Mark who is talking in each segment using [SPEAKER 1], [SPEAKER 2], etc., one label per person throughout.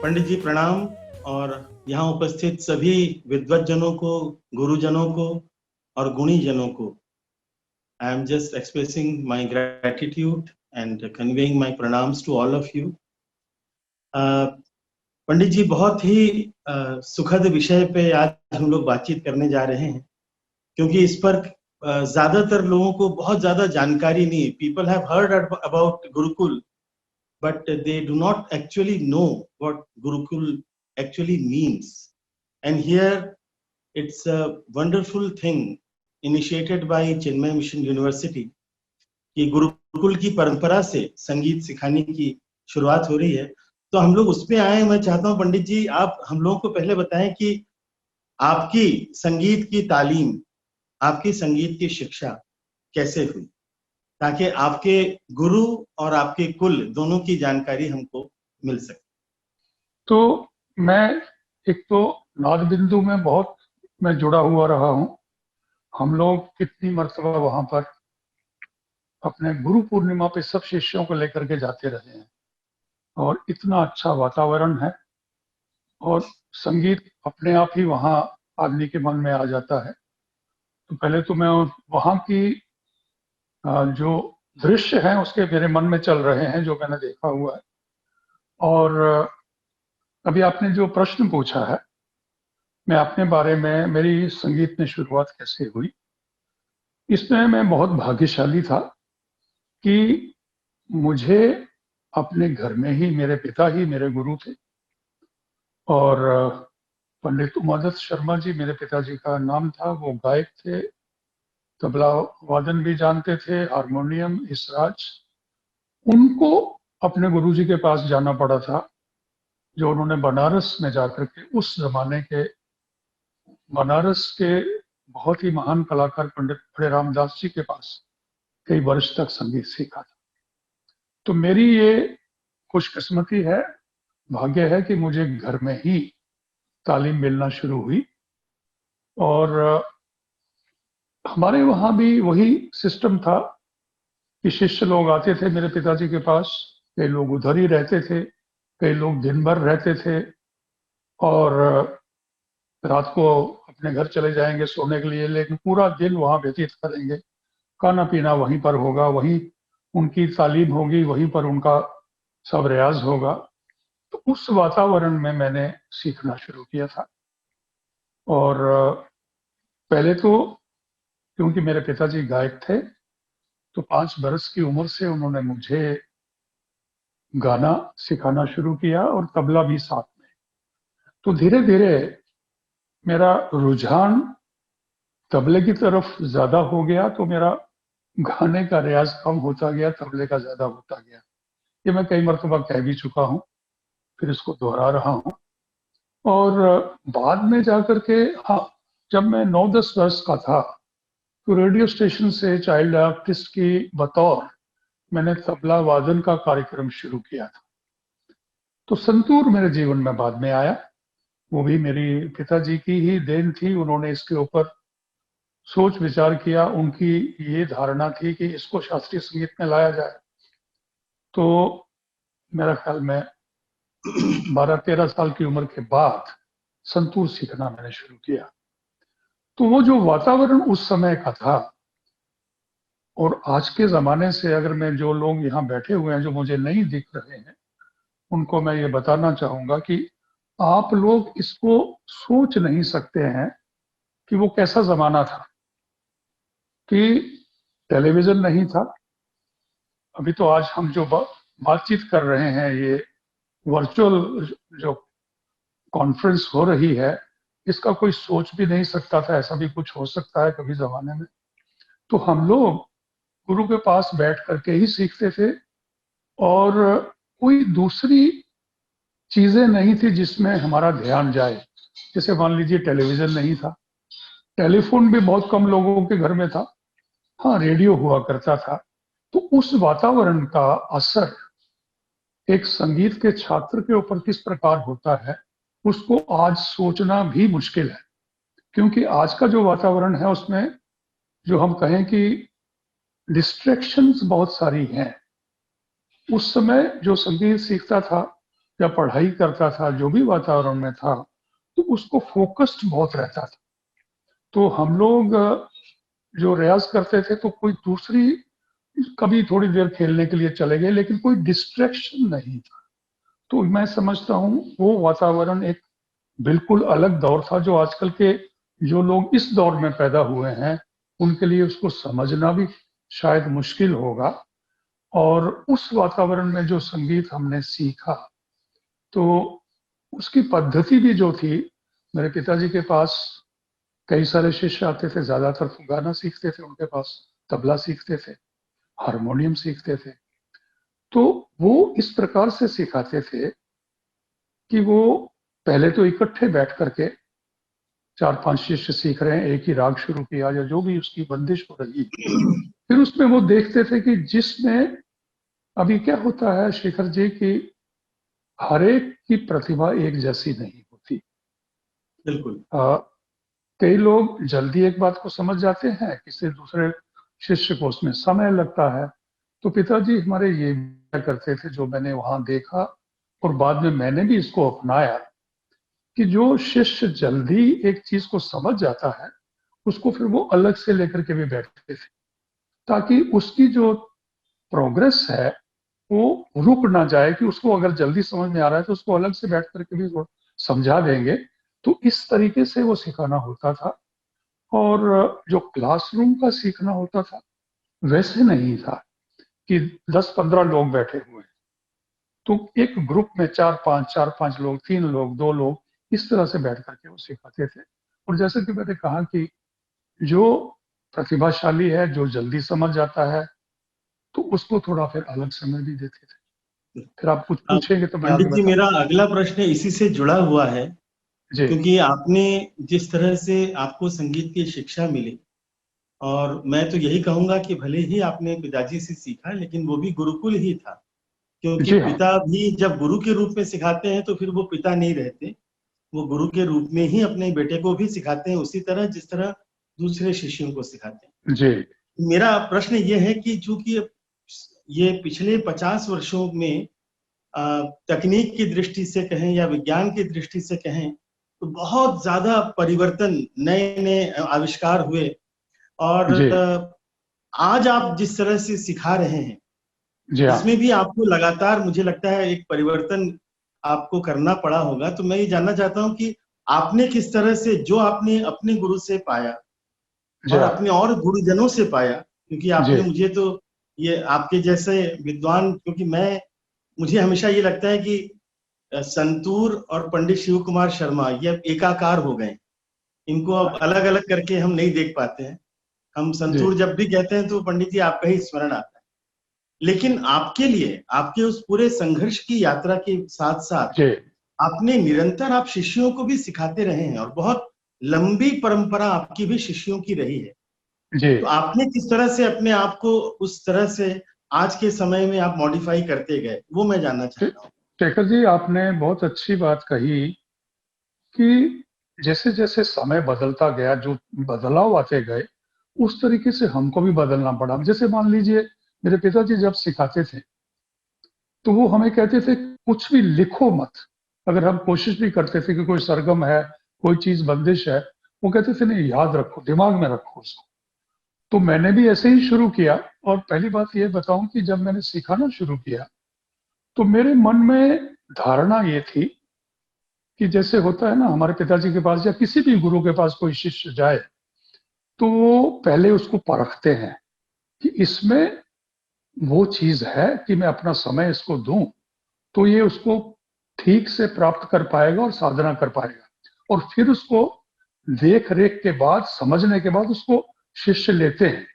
[SPEAKER 1] पंडित जी प्रणाम। और यहाँ उपस्थित सभी विद्वज्जनों को, गुरुजनों को और गुणीजनों को I am just expressing my gratitude and conveying my प्रणाम्स to all of you. Pandit ji, बहुत ही सुखद विषय पे आज हम लोग बातचीत करने जा रहे हैं, क्योंकि इस पर ज्यादातर लोगों को बहुत ज्यादा जानकारी नहीं। People have heard about Gurukul, but they do not actually know what Gurukul actually means. And here it's a wonderful thing initiated by Chinmay Mission University कि गुरुकुल की परंपरा से संगीत सिखाने की शुरुआत हो रही है। तो हम लोग उस पे आए। मैं चाहता हूं पंडित जी, आप हम लोगों को पहले बताएं कि आपकी संगीत की तालीम, आपकी संगीत की शिक्षा कैसे हुई, ताकि आपके गुरु और आपके कुल दोनों की जानकारी हमको मिल सके।
[SPEAKER 2] तो मैं एक तो नाद बिंदु में बहुत मैं जुड़ा हुआ रहा हूँ। हम लोग कितनी मर्तबा वहां पर अपने गुरु पूर्णिमा पे सब शिष्यों को लेकर के जाते रहे हैं, और इतना अच्छा वातावरण है और संगीत अपने आप ही वहाँ आदमी के मन में आ जाता है। तो पहले तो मैं वहाँ की जो दृश्य हैं उसके मेरे मन में चल रहे हैं, जो मैंने देखा हुआ है। और अभी आपने जो प्रश्न पूछा है, मैं अपने बारे में, मेरी संगीत में शुरुआत कैसे हुई, इसमें मैं बहुत भाग्यशाली था कि मुझे अपने घर में ही मेरे पिता ही मेरे गुरु थे। और पंडित उमादत्त शर्मा जी मेरे पिताजी का नाम था। वो गायक थे, तबला वादन भी जानते थे, हारमोनियम, इसराज। उनको अपने गुरुजी के पास जाना पड़ा था, जो उन्होंने बनारस में जाकर के उस जमाने के बनारस के बहुत ही महान कलाकार पंडित बड़े रामदास जी के पास कई वर्ष तक संगीत सीखा था। तो मेरी ये खुशकिस्मती है, भाग्य है कि मुझे घर में ही तालीम मिलना शुरू हुई। और हमारे वहाँ भी वही सिस्टम था कि शिष्य लोग आते थे मेरे पिताजी के पास। कई लोग उधर ही रहते थे, कई लोग दिन भर रहते थे, और रात को अपने घर चले जाएंगे सोने के लिए, लेकिन पूरा दिन वहाँ व्यतीत करेंगे। खाना पीना वहीं पर होगा, वहीं उनकी तालीम होगी, वहीं पर उनका सब रियाज होगा। तो उस वातावरण में मैंने सीखना शुरू किया था। और पहले तो क्योंकि मेरे पिताजी गायक थे, तो 5 बरस की उम्र से उन्होंने मुझे गाना सिखाना शुरू किया, और तबला भी साथ में। तो धीरे धीरे मेरा रुझान तबले की तरफ ज्यादा हो गया, तो मेरा गाने का रियाज कम होता गया, तबले का ज्यादा होता गया। ये मैं कई मरतबा कह भी चुका हूँ, फिर इसको दोहरा रहा हूँ। और बाद में जाकर के, हाँ, जब मैं 9-10 वर्ष का था, तो रेडियो स्टेशन से चाइल्ड आर्टिस्ट की बतौर मैंने तबला वादन का कार्यक्रम शुरू किया था। तो संतूर मेरे जीवन में बाद में आया। वो भी मेरी पिताजी की ही देन थी। उन्होंने इसके ऊपर सोच विचार किया। उनकी ये धारणा थी कि इसको शास्त्रीय संगीत में लाया जाए। तो मेरा ख्याल में 12-13 साल की उम्र के बाद संतूर सीखना मैंने शुरू किया। तो वो जो वातावरण उस समय का था, और आज के जमाने से, अगर मैं, जो लोग यहाँ बैठे हुए हैं जो मुझे नहीं दिख रहे हैं, उनको मैं ये बताना चाहूंगा कि आप लोग इसको सोच नहीं सकते हैं कि वो कैसा जमाना था, कि टेलीविजन नहीं था। अभी तो आज हम जो बातचीत कर रहे हैं, ये वर्चुअल जो कॉन्फ्रेंस हो रही है, इसका कोई सोच भी नहीं सकता था ऐसा भी कुछ हो सकता है कभी जमाने में। तो हम लोग गुरु के पास बैठ करके ही सीखते थे, और कोई दूसरी चीजें नहीं थी जिसमें हमारा ध्यान जाए। जैसे मान लीजिए टेलीविजन नहीं था, टेलीफोन भी बहुत कम लोगों के घर में था, हाँ रेडियो हुआ करता था। तो उस वातावरण का असर एक संगीत के छात्र के ऊपर किस प्रकार होता है, उसको आज सोचना भी मुश्किल है। क्योंकि आज का जो वातावरण है उसमें, जो हम कहें कि डिस्ट्रैक्शंस बहुत सारी हैं। उस समय जो संगीत सीखता था, या पढ़ाई करता था, जो भी वातावरण में था, तो उसको फोकस्ड बहुत रहता था। तो हम लोग जो रियाज करते थे तो कोई दूसरी, कभी थोड़ी देर खेलने के लिए चले गए, लेकिन कोई डिस्ट्रैक्शन नहीं था। तो मैं समझता हूँ वो वातावरण एक बिल्कुल अलग दौर था, जो आजकल के जो लोग इस दौर में पैदा हुए हैं उनके लिए उसको समझना भी शायद मुश्किल होगा। और उस वातावरण में जो संगीत हमने सीखा, तो उसकी पद्धति भी जो थी, मेरे पिताजी के पास कई सारे शिष्य आते थे, ज्यादातर गाना सीखते थे, उनके पास तबला सीखते थे, हारमोनियम सीखते थे। तो वो इस प्रकार से सिखाते थे कि वो पहले तो इकट्ठे बैठ करके 4-5 शिष्य सीख रहे हैं, एक ही राग शुरू किया या जो भी उसकी बंदिश हो रही, फिर उसमें वो देखते थे कि जिसमें, अभी क्या होता है शेखर जी की, हर एक की प्रतिभा एक जैसी नहीं होती।
[SPEAKER 1] बिल्कुल।
[SPEAKER 2] कई लोग जल्दी एक बात को समझ जाते हैं, किसी दूसरे शिष्य को उसमें समय लगता है। तो पिताजी हमारे ये क्या करते थे, जो मैंने वहां देखा और बाद में मैंने भी इसको अपनाया, कि जो शिष्य जल्दी एक चीज को समझ जाता है उसको फिर वो अलग से लेकर के भी बैठते थे, ताकि उसकी जो प्रोग्रेस है वो रुक ना जाए, कि उसको अगर जल्दी समझ में आ रहा है तो उसको अलग से बैठ करके भी वो समझा देंगे। तो इस तरीके से वो सिखाना होता था। और जो क्लासरूम का सीखना होता था वैसे नहीं था कि 10-15 लोग बैठे हुए हैं, तो एक ग्रुप में 4-5 लोग, 3 लोग, 2 लोग, इस तरह से बैठ करके वो सिखाते थे। और जैसे कि मैंने कहा कि जो प्रतिभाशाली है, जो जल्दी समझ जाता है, तो उसको थोड़ा फिर अलग समय भी देते थे। फिर आप कुछ पूछेंगे तो मैं
[SPEAKER 1] पंडित
[SPEAKER 2] आगे
[SPEAKER 1] जी,
[SPEAKER 2] बता।
[SPEAKER 1] मेरा अगला प्रश्न इसी से जुड़ा हुआ है,
[SPEAKER 2] जी।
[SPEAKER 1] क्योंकि आपने जिस तरह से आपको संगीत की शिक्षा मिली, और मैं तो यही कहूंगा कि भले ही आपने पिताजी से सीखा, लेकिन वो भी गुरुकुल ही था। क्योंकि
[SPEAKER 2] जी हाँ।
[SPEAKER 1] पिता भी जब गुरु के रूप में सिखाते हैं तो फिर वो पिता नहीं रहते, वो गुरु के रूप में ही अपने बेटे को भी सिखाते हैं, उसी तरह जिस तरह दूसरे शिष्यों को सिखाते हैं।
[SPEAKER 2] जी
[SPEAKER 1] मेरा प्रश्न ये है कि चूंकि ये पिछले 50 वर्षों में तकनीक की दृष्टि से कहें या विज्ञान की दृष्टि से कहें, तो बहुत ज्यादा परिवर्तन, नए नए आविष्कार हुए। और
[SPEAKER 2] जी
[SPEAKER 1] आज आप जिस तरह से सिखा रहे हैं,
[SPEAKER 2] जी हाँ।
[SPEAKER 1] इसमें भी आपको लगातार, मुझे लगता है, एक परिवर्तन आपको करना पड़ा होगा। तो मैं ये जानना चाहता हूँ कि आपने किस तरह से, जो आपने अपने गुरु से पाया
[SPEAKER 2] जी
[SPEAKER 1] और
[SPEAKER 2] हाँ।
[SPEAKER 1] अपने और गुरुजनों से पाया, क्योंकि
[SPEAKER 2] जी
[SPEAKER 1] आपने, मुझे तो ये आपके जैसे विद्वान, क्योंकि मैं, मुझे हमेशा ये लगता है कि संतूर और पंडित शिव कुमार शर्मा ये एकाकार हो गए। इनको अब अलग अलग करके हम नहीं देख पाते हैं। हम
[SPEAKER 2] जी
[SPEAKER 1] संतूर जब भी कहते हैं तो पंडित जी आपका ही स्मरण आता है। लेकिन आपके लिए, आपके उस पूरे संघर्ष की यात्रा के साथ साथ,
[SPEAKER 2] जी
[SPEAKER 1] आपने निरंतर, आप शिष्यों को भी सिखाते रहे हैं, और बहुत लंबी परंपरा आपकी भी शिष्यों की रही है।
[SPEAKER 2] जी।
[SPEAKER 1] तो आपने किस तरह से अपने आप को उस तरह से आज के समय में आप मॉडिफाई करते गए, वो मैं जानना चाहता हूँ।
[SPEAKER 2] शेखर जी, आपने बहुत अच्छी बात कही कि जैसे जैसे समय बदलता गया, जो बदलाव आते गए, उस तरीके से हमको भी बदलना पड़ा। जैसे मान लीजिए, मेरे पिताजी जब सिखाते थे तो वो हमें कहते थे कुछ भी लिखो मत। अगर हम कोशिश भी करते थे कि कोई सरगम है, कोई चीज बंदिश है, वो कहते थे नहीं, याद रखो, दिमाग में रखो उसको। तो मैंने भी ऐसे ही शुरू किया। और पहली बात ये बताऊं कि जब मैंने सिखाना शुरू किया तो मेरे मन में धारणा ये थी कि जैसे होता है ना, हमारे पिताजी के पास या किसी भी गुरु के पास कोई शिष्य जाए तो वो पहले उसको परखते हैं कि इसमें वो चीज है कि मैं अपना समय इसको दूं तो ये उसको ठीक से प्राप्त कर पाएगा और साधना कर पाएगा। और फिर उसको देख रेख के बाद, समझने के बाद उसको शिष्य लेते हैं।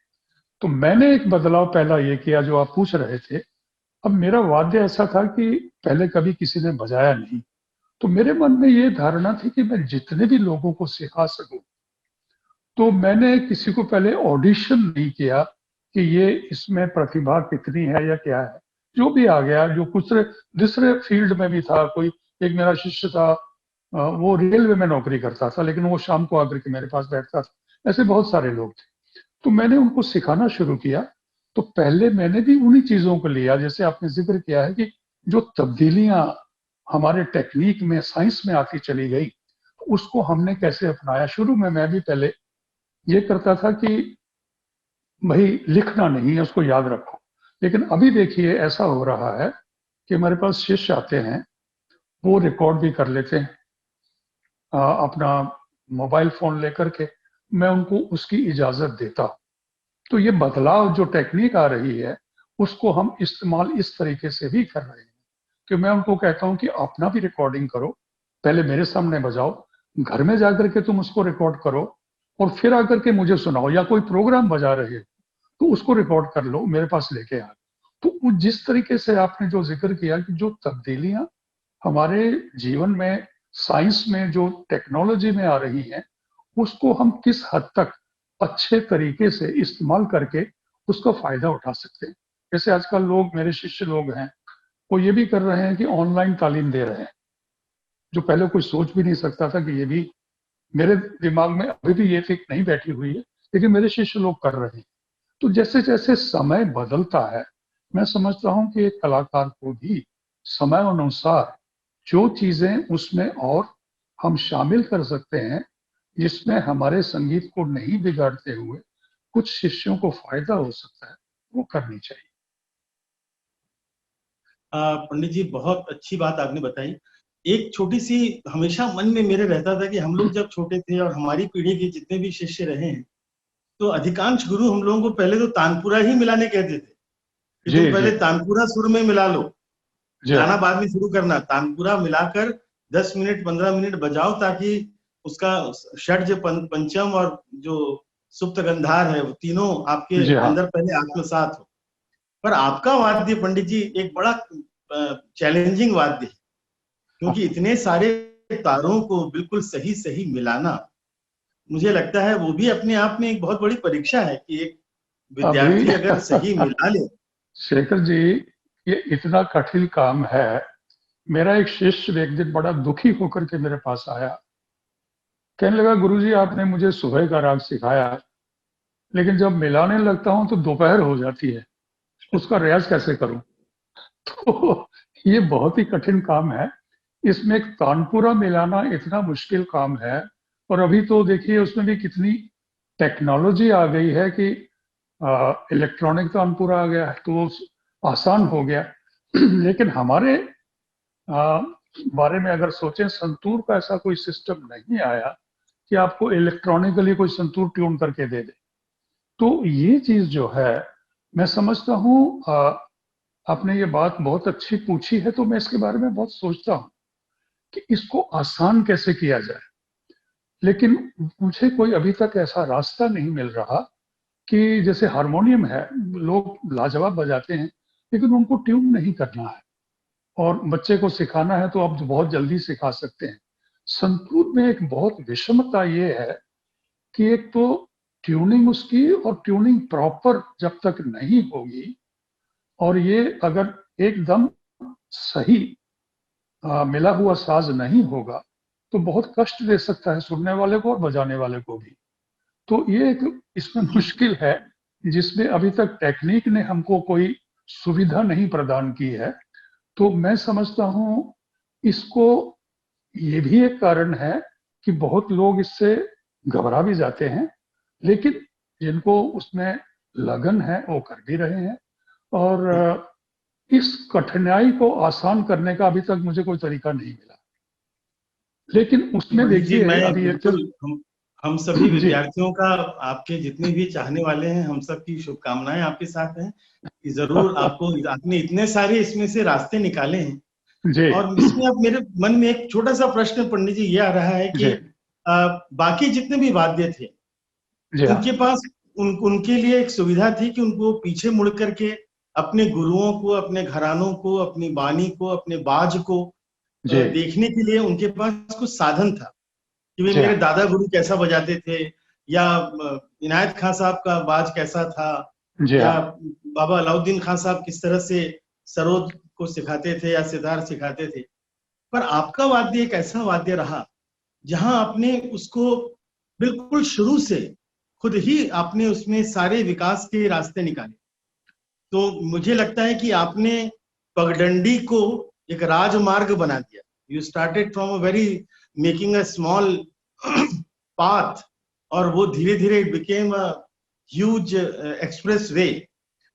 [SPEAKER 2] तो मैंने एक बदलाव पहला ये किया जो आप पूछ रहे थे। अब मेरा वाद्य ऐसा था कि पहले कभी किसी ने बजाया नहीं, तो मेरे मन में ये धारणा थी कि मैं जितने भी लोगों को सिखा सकूं, तो मैंने किसी को पहले ऑडिशन नहीं किया कि ये इसमें प्रतिभा कितनी है या क्या है। जो भी आ गया, जो कुछ दूसरे फील्ड में भी था, कोई एक मेरा शिष्य था, वो रेलवे में नौकरी करता था, लेकिन वो शाम को आकर के मेरे पास बैठता था। ऐसे बहुत सारे लोग थे। तो मैंने उनको सिखाना शुरू किया। तो पहले मैंने भी उन्हीं चीजों को लिया, जैसे आपने जिक्र किया है कि जो तब्दीलियां हमारे टेक्निक में, साइंस में आती चली गई, उसको हमने कैसे अपनाया। शुरू में मैं भी पहले ये करता था कि भाई लिखना नहीं है, उसको याद रखो। लेकिन अभी देखिए ऐसा हो रहा है कि हमारे पास शिष्य आते हैं, वो रिकॉर्ड भी कर लेते हैं अपना मोबाइल फोन लेकर के, मैं उनको उसकी इजाजत देता हूं। तो ये बदलाव जो टेक्निक आ रही है, उसको हम इस्तेमाल इस तरीके से भी कर रहे हैं कि मैं उनको कहता हूं कि अपना भी रिकॉर्डिंग करो, पहले मेरे सामने बजाओ, घर में जाकर के तुम उसको रिकॉर्ड करो, और फिर आकर के मुझे सुनाओ, या कोई प्रोग्राम बजा रहे हो तो उसको रिकॉर्ड कर लो, मेरे पास लेके आ। तो जिस तरीके से आपने जो जिक्र किया कि जो तब्दीलियां हमारे जीवन में, साइंस में, जो टेक्नोलॉजी में आ रही हैं, उसको हम किस हद तक अच्छे तरीके से इस्तेमाल करके उसका फायदा उठा सकते हैं। जैसे आजकल लोग, मेरे शिष्य लोग हैं, वो ये भी कर रहे हैं कि ऑनलाइन तालीम दे रहे हैं, जो पहले कोई सोच भी नहीं सकता था कि ये भी, मेरे दिमाग में अभी भी ये फिक्र नहीं बैठी हुई है, लेकिन मेरे शिष्य लोग कर रहे हैं। तो जैसे जैसे समय बदलता है, मैं समझता हूं कि एक कलाकार को भी समय अनुसार जो चीजें उसमें और हम शामिल कर सकते हैं, जिसमें हमारे संगीत को नहीं बिगाड़ते हुए कुछ शिष्यों को फायदा हो सकता है, वो करनी चाहिए।
[SPEAKER 1] पंडित जी, बहुत अच्छी बात आपने बताई। एक छोटी सी हमेशा मन में मेरे रहता था कि हम लोग जब छोटे थे और हमारी पीढ़ी के जितने भी शिष्य रहे हैं, तो अधिकांश गुरु हम लोगों को पहले तो तानपुरा ही मिलाने कहते थे कि
[SPEAKER 2] जी
[SPEAKER 1] तुम
[SPEAKER 2] जी
[SPEAKER 1] पहले तानपुरा सुर में मिला लो,
[SPEAKER 2] जी
[SPEAKER 1] गाना
[SPEAKER 2] हाँ,
[SPEAKER 1] बाद में शुरू करना। तानपुरा मिलाकर 10 मिनट 15 मिनट बजाओ, ताकि उसका षड्ज, पंचम और जो सुप्त गंधार है, वो तीनों आपके
[SPEAKER 2] जी हाँ।
[SPEAKER 1] अंदर पहले आत्मसात हो। पर आपका वाद्य पंडित जी एक बड़ा चैलेंजिंग वाद्य है, क्योंकि इतने सारे तारों को बिल्कुल सही सही मिलाना, मुझे लगता है वो भी अपने आप में एक बहुत बड़ी परीक्षा है कि एक
[SPEAKER 2] अभी
[SPEAKER 1] विद्यार्थी अगर सही मिला ले।
[SPEAKER 2] शेखर जी, ये इतना कठिन काम है। मेरा एक शिष्य एक दिन बड़ा दुखी होकर के मेरे पास आया, कहने लगा गुरुजी आपने मुझे सुबह का राग सिखाया, लेकिन जब मिलाने लगता हूं तो दोपहर हो जाती है, उसका रियाज कैसे करूं। तो ये बहुत ही कठिन काम है। इसमें एक तानपुरा मिलाना इतना मुश्किल काम है। और अभी तो देखिए उसमें भी कितनी टेक्नोलॉजी आ गई है कि इलेक्ट्रॉनिक तानपुरा आ गया है, तो वो आसान हो गया। लेकिन हमारे आ, बारे में अगर सोचें, संतूर का ऐसा कोई सिस्टम नहीं आया कि आपको इलेक्ट्रॉनिकली कोई संतूर ट्यून करके दे दे। तो ये चीज जो है, मैं समझता हूँ, आपने ये बात बहुत अच्छी पूछी है, तो मैं इसके बारे में बहुत सोचता हूँ कि इसको आसान कैसे किया जाए। लेकिन मुझे कोई अभी तक ऐसा रास्ता नहीं मिल रहा कि जैसे हारमोनियम है, लोग लाजवाब बजाते हैं, लेकिन उनको ट्यून नहीं करना है, और बच्चे को सिखाना है तो आप बहुत जल्दी सिखा सकते हैं। संतूर में एक बहुत विषमता ये है कि एक तो ट्यूनिंग उसकी, और ट्यूनिंग प्रॉपर जब तक नहीं होगी, और ये अगर एकदम सही मिला हुआ साज नहीं होगा, तो बहुत कष्ट दे सकता है सुनने वाले को और बजाने वाले को भी। तो ये एक इसमें मुश्किल है, जिसमें अभी तक टेक्निक ने हमको कोई सुविधा नहीं प्रदान की है। तो मैं समझता हूँ इसको, ये भी एक कारण है कि बहुत लोग इससे घबरा भी जाते हैं, लेकिन जिनको उसमें लगन है वो कर भी रहे हैं। और इस कठिनाई को आसान करने का अभी तक मुझे कोई तरीका नहीं मिला। लेकिन उसमें
[SPEAKER 1] पंडित जी,
[SPEAKER 2] देखिए
[SPEAKER 1] मैं
[SPEAKER 2] अभी एक
[SPEAKER 1] बिल्कुल, हम सभी
[SPEAKER 2] जी
[SPEAKER 1] विद्यार्थियों का, आपके जितने भी चाहने वाले हैं, हम सब की शुभकामनाएं आपके साथ हैं कि जरूर आपको, आपने इतने सारे इसमें से रास्ते निकाले हैं।
[SPEAKER 2] जी
[SPEAKER 1] और इसमें अब मेरे मन में एक छोटा सा प्रश्न पंडित जी ये आ रहा है कि
[SPEAKER 2] जी
[SPEAKER 1] बाकी जितने भी वाद्य थे,
[SPEAKER 2] जी हाँ
[SPEAKER 1] उनके पास उनके लिए एक सुविधा थी कि उनको पीछे मुड़ करके अपने गुरुओं को, अपने घरानों को, अपनी बानी को, अपने बाज को
[SPEAKER 2] जी
[SPEAKER 1] देखने के लिए उनके पास कुछ साधन था कि वे
[SPEAKER 2] जी
[SPEAKER 1] मेरे
[SPEAKER 2] हाँ
[SPEAKER 1] दादा गुरु कैसा बजाते थे, या इनायत खान साहब का बाज कैसा था,
[SPEAKER 2] जी
[SPEAKER 1] या
[SPEAKER 2] हाँ
[SPEAKER 1] बाबा अलाउद्दीन खान साहब किस तरह से सरोद को सिखाते थे या सितार सिखाते थे। पर आपका वाद्य एक ऐसा वाद्य रहा जहां आपने उसको बिल्कुल शुरू से खुद ही आपने उसमें सारे विकास के रास्ते निकाले। तो मुझे लगता है कि आपने पगडंडी को एक राजमार्ग बना दिया। You started from a very making a small path, और वो धीरे धीरे it became a huge express way.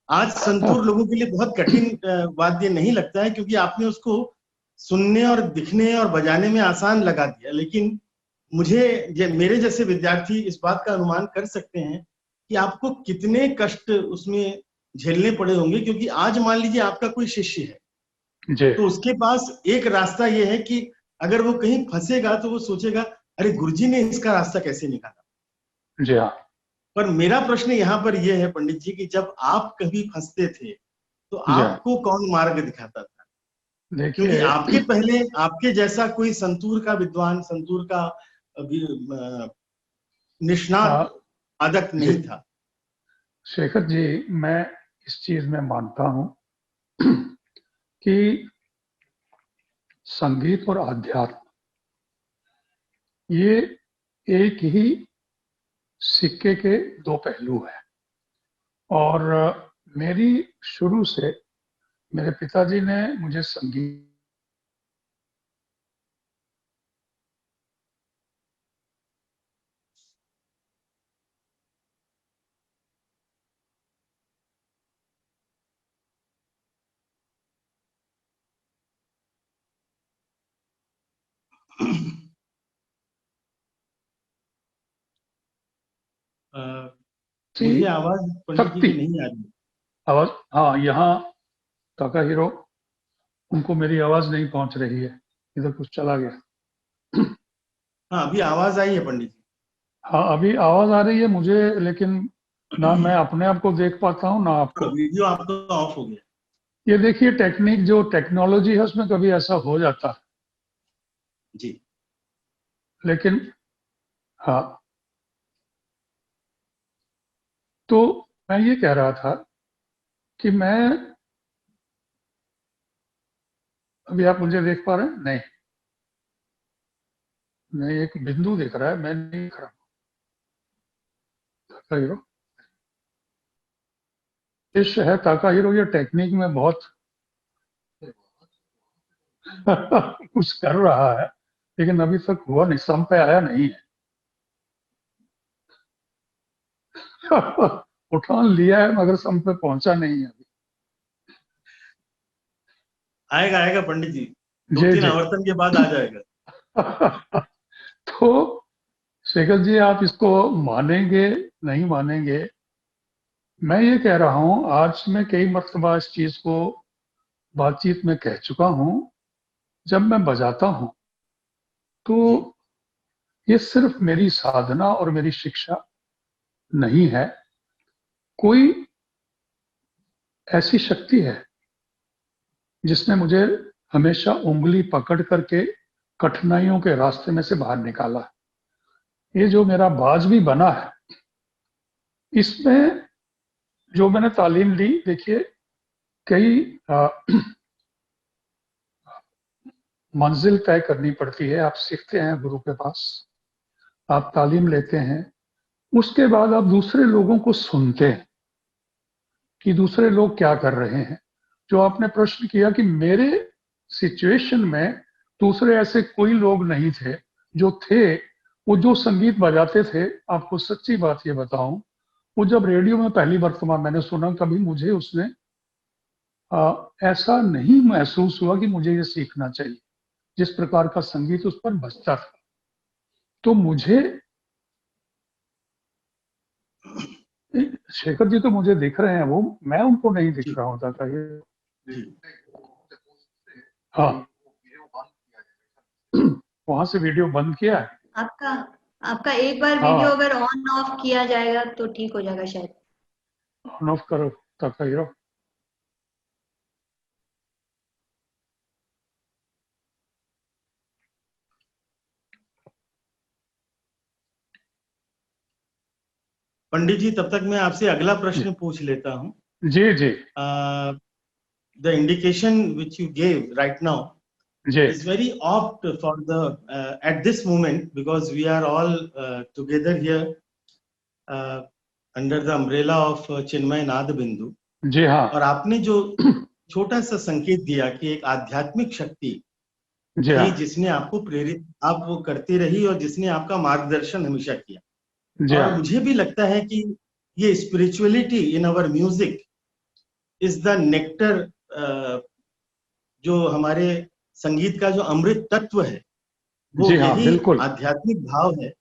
[SPEAKER 1] आज संतूर लोगों के लिए बहुत कठिन वाद्य नहीं लगता है, क्योंकि आपने उसको सुनने और दिखने और बजाने में आसान लगा दिया। लेकिन मुझे मेरे जैसे विद्यार्थी इस बात का अनुमान कर सकते हैं कि आपको कितने कष्ट उसमें झेलने पड़े होंगे, क्योंकि आज मान लीजिए आपका कोई शिष्य है
[SPEAKER 2] जी
[SPEAKER 1] तो उसके पास एक रास्ता ये है कि अगर वो कहीं फंसेगा तो वो सोचेगा अरे गुरुजी ने इसका रास्ता कैसे निकाला।
[SPEAKER 2] जी हाँ
[SPEAKER 1] पर मेरा प्रश्न यहाँ पर यह है पंडित जी कि जब आप कभी फंसते थे तो
[SPEAKER 2] जी हाँ।
[SPEAKER 1] आपको कौन मार्ग दिखाता था? क्योंकि
[SPEAKER 2] देखिए
[SPEAKER 1] आपके पहले आपके जैसा कोई संतूर का विद्वान, संतूर का निष्णात साधक
[SPEAKER 2] जी
[SPEAKER 1] नहीं था।
[SPEAKER 2] शेखर जी, मैं इस चीज में मानता हूं कि संगीत और आध्यात्म ये एक ही सिक्के के दो पहलू हैं। और मेरी शुरू से मेरे पिताजी ने मुझे संगीत
[SPEAKER 1] मुझे आवाज पंडित जी
[SPEAKER 2] शक्ति
[SPEAKER 1] की नहीं आ रही।
[SPEAKER 2] आवाज, हाँ यहाँ काका हीरो, उनको मेरी आवाज नहीं पहुंच रही है, इधर कुछ चला गया।
[SPEAKER 1] हाँ अभी आवाज आई है पंडित जी।
[SPEAKER 2] हाँ अभी आवाज आ रही है मुझे, लेकिन ना मैं अपने आप को देख पाता हूँ ना
[SPEAKER 1] हाँ,
[SPEAKER 2] आपको।
[SPEAKER 1] वीडियो आपका ऑफ हो गया।
[SPEAKER 2] ये देखिए टेक्निक, जो टेक्नोलॉजी है उसमें कभी ऐसा हो जाता है,
[SPEAKER 1] जी
[SPEAKER 2] लेकिन हाँ। तो मैं ये कह रहा था कि मैं, अभी आप मुझे देख पा रहे हैं? नहीं, नहीं एक बिंदु दिख रहा है, मैं नहीं दिख रहा। ताका हीरो, इस है ताका हीरो, ये टेक्निक में बहुत कुछ कर रहा है, लेकिन अभी तक हुआ नहीं, सम पे आया नहीं है। उठान लिया है मगर सम पे पहुंचा नहीं है अभी।
[SPEAKER 1] आएगा आएगा पंडित जी,
[SPEAKER 2] जी
[SPEAKER 1] 2-3
[SPEAKER 2] जी।
[SPEAKER 1] आवर्तन के बाद आ जाएगा।
[SPEAKER 2] तो शेखर जी, आप इसको मानेंगे नहीं मानेंगे, मैं ये कह रहा हूं, आज मैं कई मर्तबा इस चीज को बातचीत में कह चुका हूं, जब मैं बजाता हूं तो
[SPEAKER 1] जी
[SPEAKER 2] ये सिर्फ मेरी साधना और मेरी शिक्षा नहीं है, कोई ऐसी शक्ति है जिसने मुझे हमेशा उंगली पकड़ करके कठिनाइयों के रास्ते में से बाहर निकाला। ये जो मेरा बाज भी बना है, इसमें जो मैंने तालीम ली, देखिए कई मंजिल तय करनी पड़ती है। आप सीखते हैं गुरु के पास, आप तालीम लेते हैं, उसके बाद आप दूसरे लोगों को सुनते हैं कि दूसरे लोग क्या कर रहे हैं। जो आपने प्रश्न किया कि मेरे सिचुएशन में दूसरे ऐसे कोई लोग नहीं थे, जो थे वो जो संगीत बजाते थे, आपको सच्ची बात ये बताऊं, वो जब रेडियो में पहली मर्तबा मैंने सुना, कभी मुझे उसने ऐसा नहीं महसूस हुआ कि मुझे ये सीखना चाहिए। जिस प्रकार का संगीत उस पर बजता था, तो मुझे, शेखर जी तो मुझे दिख रहे हैं, वो मैं उनको नहीं दिख
[SPEAKER 1] जी
[SPEAKER 2] रहा होता था ये।
[SPEAKER 1] जी।
[SPEAKER 2] हाँ वहां से वीडियो बंद किया है।
[SPEAKER 3] आपका आपका एक बार
[SPEAKER 2] हाँ
[SPEAKER 3] वीडियो अगर ऑन ऑफ किया जाएगा तो ठीक हो जाएगा शायद।
[SPEAKER 2] ऑन ऑफ करो ताका हीरो।
[SPEAKER 1] पंडित जी तब तक मैं आपसे अगला प्रश्न पूछ लेता हूँ।
[SPEAKER 2] जी जी
[SPEAKER 1] the indication which you gave right now
[SPEAKER 2] जी
[SPEAKER 1] is very opt for the at this moment, because we are all together here under the umbrella of Chinmay Nad Bindu.
[SPEAKER 2] जी हाँ
[SPEAKER 1] और आपने जो छोटा सा संकेत दिया कि एक आध्यात्मिक शक्ति
[SPEAKER 2] जी
[SPEAKER 1] थी
[SPEAKER 2] हाँ,
[SPEAKER 1] जिसने आपको प्रेरित, आप वो करती रही और जिसने आपका मार्गदर्शन हमेशा किया।
[SPEAKER 2] जी
[SPEAKER 1] और
[SPEAKER 2] हाँ,
[SPEAKER 1] मुझे भी लगता है कि ये spirituality in our music is the nectar, जो हमारे संगीत का जो अमृत तत्व है वो
[SPEAKER 2] जी हाँ,
[SPEAKER 1] यही
[SPEAKER 2] बिल्कुल।
[SPEAKER 1] आध्यात्मिक भाव है।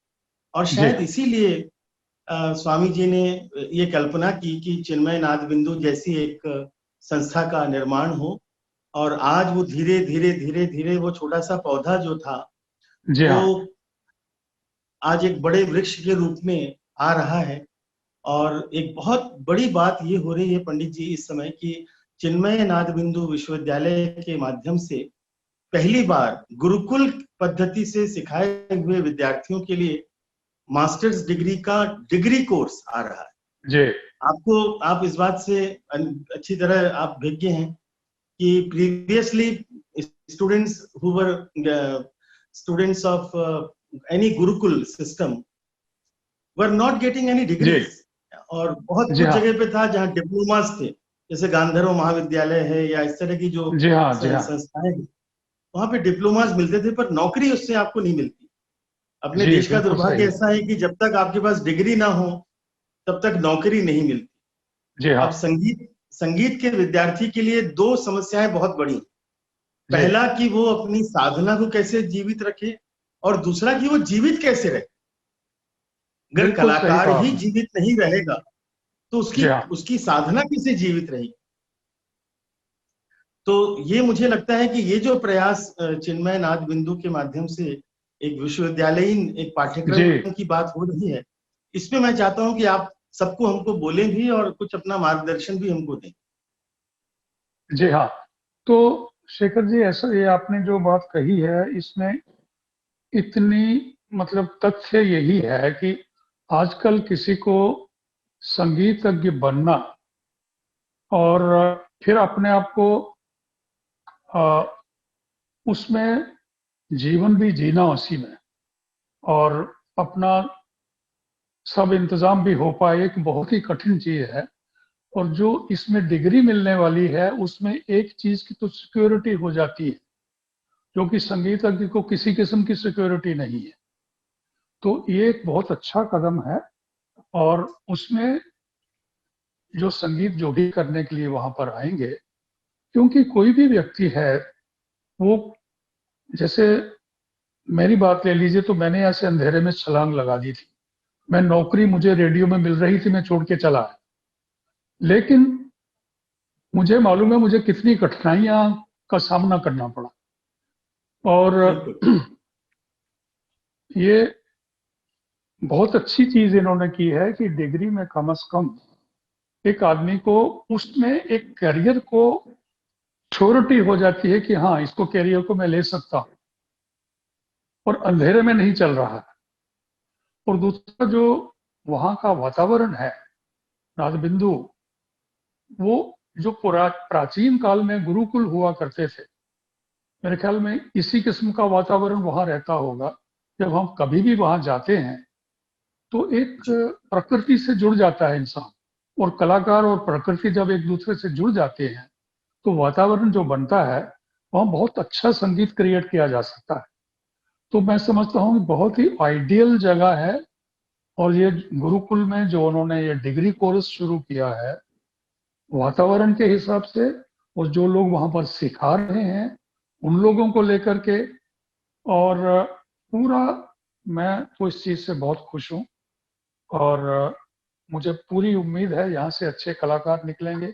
[SPEAKER 1] और
[SPEAKER 2] जी
[SPEAKER 1] शायद इसीलिए स्वामी जी ने ये कल्पना की कि चिन्मय नाद बिंदु जैसी एक संस्था का निर्माण हो, और आज वो धीरे धीरे धीरे धीरे वो छोटा सा पौधा जो था
[SPEAKER 2] जी
[SPEAKER 1] वो
[SPEAKER 2] हाँ,
[SPEAKER 1] आज एक बड़े वृक्ष के रूप में आ रहा है। और एक बहुत बड़ी बात ये हो रही है पंडित जी इस समय कि चिन्मय नाद बिंदु विश्वविद्यालय के माध्यम से पहली बार गुरुकुल पद्धति से सिखाए हुए विद्यार्थियों के लिए मास्टर्स डिग्री का डिग्री कोर्स आ रहा है।
[SPEAKER 2] जी
[SPEAKER 1] आपको, आप इस बात से अच्छी तरह आप विज्ञ हैं कि previously students who were students of any gurukul system were not getting any
[SPEAKER 2] जी
[SPEAKER 1] डिग्रीज। और बहुत
[SPEAKER 2] जी
[SPEAKER 1] कुछ
[SPEAKER 2] हाँ,
[SPEAKER 1] जगह पे था जहाँ डिप्लोमास थे, जैसे गांधर्व महाविद्यालय है या इस तरह की जो
[SPEAKER 2] जी हाँ, जी हाँ,
[SPEAKER 1] संस्थाएं हैं, वहां पे डिप्लोमास मिलते थे पर नौकरी उससे आपको नहीं मिलती। अपने
[SPEAKER 2] जी
[SPEAKER 1] देश का
[SPEAKER 2] बिल्कुल
[SPEAKER 1] दुर्भाग्य
[SPEAKER 2] सही।
[SPEAKER 1] ऐसा है कि जब तक आपके पास डिग्री ना हो तब तक नौकरी नहीं मिलती।
[SPEAKER 2] जी हाँ,
[SPEAKER 1] अब संगीत संगीत के विद्यार्थी के लिए दो समस्याएं बहुत बड़ी हैं।
[SPEAKER 2] जी
[SPEAKER 1] पहला कि वो अपनी साधना को कैसे जीवित रखे, और दूसरा कि वो जीवित कैसे रहे। अगर
[SPEAKER 2] बिल्कुल सही
[SPEAKER 1] कलाकार
[SPEAKER 2] कहा
[SPEAKER 1] ही
[SPEAKER 2] आपने।
[SPEAKER 1] जीवित नहीं रहेगा तो उसकी
[SPEAKER 2] जी हाँ,
[SPEAKER 1] उसकी साधना कैसे जीवित रहेगी। तो ये मुझे लगता है कि ये जो प्रयास चिन्मय नाद बिंदु के माध्यम से एक विश्वविद्यालयीन एक
[SPEAKER 2] जी
[SPEAKER 1] पाठ्यक्रम की बात हो रही है, इसमें मैं चाहता हूं कि आप सबको हमको बोलें भी और कुछ अपना मार्गदर्शन भी हमको दें।
[SPEAKER 2] जी हाँ। तो शेखर जी, ऐसा ये आपने जो बात कही है इसमें इतनी मतलब तथ्य यही है कि आजकल किसी को संगीतज्ञ बनना और फिर अपने आप को अ, उसमें जीवन भी जीना उसी में, और अपना सब इंतजाम भी हो पाए, एक बहुत ही कठिन चीज है। और जो इसमें डिग्री मिलने वाली है उसमें एक चीज की तो सिक्योरिटी हो जाती है, जो कि संगीतज्ञ को किसी किस्म की सिक्योरिटी नहीं है। तो ये एक बहुत अच्छा कदम है। और उसमें जो संगीत जो भी करने के लिए वहां पर आएंगे, क्योंकि कोई भी व्यक्ति है वो, जैसे मेरी बात ले लीजिए, तो मैंने ऐसे अंधेरे में छलांग लगा दी थी। मैं नौकरी मुझे रेडियो में मिल रही थी, मैं छोड़ के चला आया। लेकिन मुझे मालूम है मुझे कितनी कठिनाइयां का सामना करना पड़ा। और
[SPEAKER 1] बिल्कुल।
[SPEAKER 2] ये बहुत अच्छी चीज इन्होंने की है कि डिग्री में कम से कम एक आदमी को उसमें एक करियर को श्योरिटी हो जाती है कि हाँ, इसको करियर को मैं ले सकता हूँ और अंधेरे में नहीं चल रहा है। और दूसरा जो वहाँ का वातावरण है नादबिंदु, वो जो प्राचीन काल में गुरुकुल हुआ करते थे, मेरे ख्याल में इसी किस्म का वातावरण वहाँ रहता होगा। जब हम कभी भी वहाँ जाते हैं तो एक
[SPEAKER 1] जी
[SPEAKER 2] प्रकृति से जुड़ जाता है इंसान, और कलाकार और प्रकृति जब एक दूसरे से जुड़ जाते हैं तो वातावरण जो बनता है वहाँ बहुत अच्छा संगीत क्रिएट किया जा सकता है। तो मैं समझता हूँ कि बहुत ही आइडियल जगह है। और ये गुरुकुल में जो उन्होंने ये डिग्री कोर्स शुरू किया है, वातावरण के हिसाब से और जो लोग वहां पर सिखा रहे हैं उन लोगों को लेकर के, और पूरा, मैं तो इस चीज से बहुत खुश हूँ। और मुझे पूरी उम्मीद है यहाँ से अच्छे कलाकार निकलेंगे,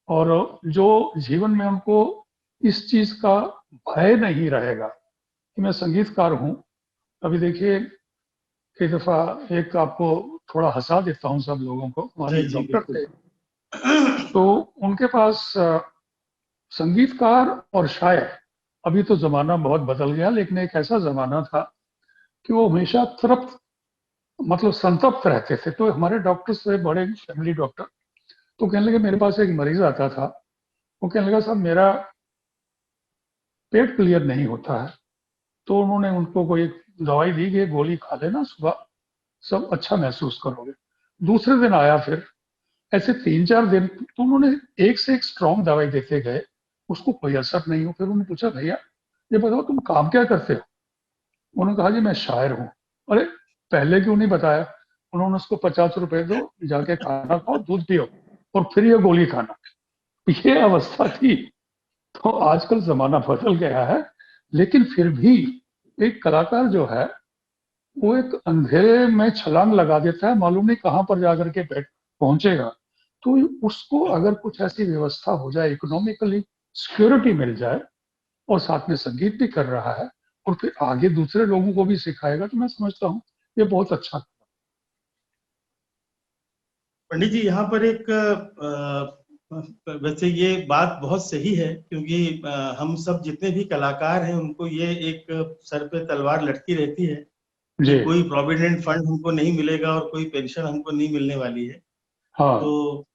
[SPEAKER 2] और जो जीवन में उनको इस चीज का भय नहीं रहेगा कि मैं संगीतकार हूँ। अभी देखिए, कई दफा, एक आपको थोड़ा हंसा देता हूँ सब लोगों को, हमारे
[SPEAKER 1] जी
[SPEAKER 2] एक
[SPEAKER 1] जी
[SPEAKER 2] डॉक्टर
[SPEAKER 1] बिल्कुल।
[SPEAKER 2] थे। तो उनके पास संगीतकार और शायर, अभी तो जमाना बहुत बदल गया, लेकिन एक ऐसा जमाना था कि वो हमेशा तृप्त, मतलब संतप्त रहते थे। तो हमारे डॉक्टर से, बड़े फैमिली डॉक्टर, तो कहने लगे, मेरे पास एक मरीज आता था, वो कहने लगा, साहब मेरा पेट क्लियर नहीं होता है। तो उन्होंने उनको कोई दवाई दी कि गोली खा लेना, सुबह सब अच्छा महसूस करोगे। दूसरे दिन आया फिर, ऐसे 3-4 दिन तो उन्होंने एक से एक स्ट्रॉन्ग दवाई देते गए, उसको कोई असर नहीं हो। फिर उन्होंने पूछा, भैया ये बताओ तुम काम क्या करते हो? उन्होंने कहा, जी मैं शायर हूँ। अरे पहले क्यों नहीं बताया? उन्होंने उसको 50 रुपए दो, जाके खाना खाओ, दूध पियो और फिर ये गोली खाना। ये अवस्था थी। तो आजकल जमाना बदल गया है, लेकिन फिर भी एक कलाकार जो है वो एक अंधेरे में छलांग लगा देता है, मालूम नहीं कहां पर जाकर के बैठ पहुंचेगा। तो उसको अगर कुछ ऐसी व्यवस्था हो जाए, इकोनॉमिकली सिक्योरिटी मिल जाए, और साथ में संगीत भी कर रहा है और फिर आगे दूसरे लोगों को भी सिखाएगा, तो मैं समझता हूँ ये बहुत अच्छा।
[SPEAKER 1] पंडित जी, यहाँ पर एक वैसे ये बात बहुत सही है, क्योंकि हम सब जितने भी कलाकार हैं उनको ये एक सर पे तलवार लटकी रहती है कि
[SPEAKER 2] जी।
[SPEAKER 1] कोई प्रोविडेंट फंड हमको नहीं मिलेगा और कोई पेंशन हमको नहीं मिलने वाली है।
[SPEAKER 2] हाँ
[SPEAKER 1] तो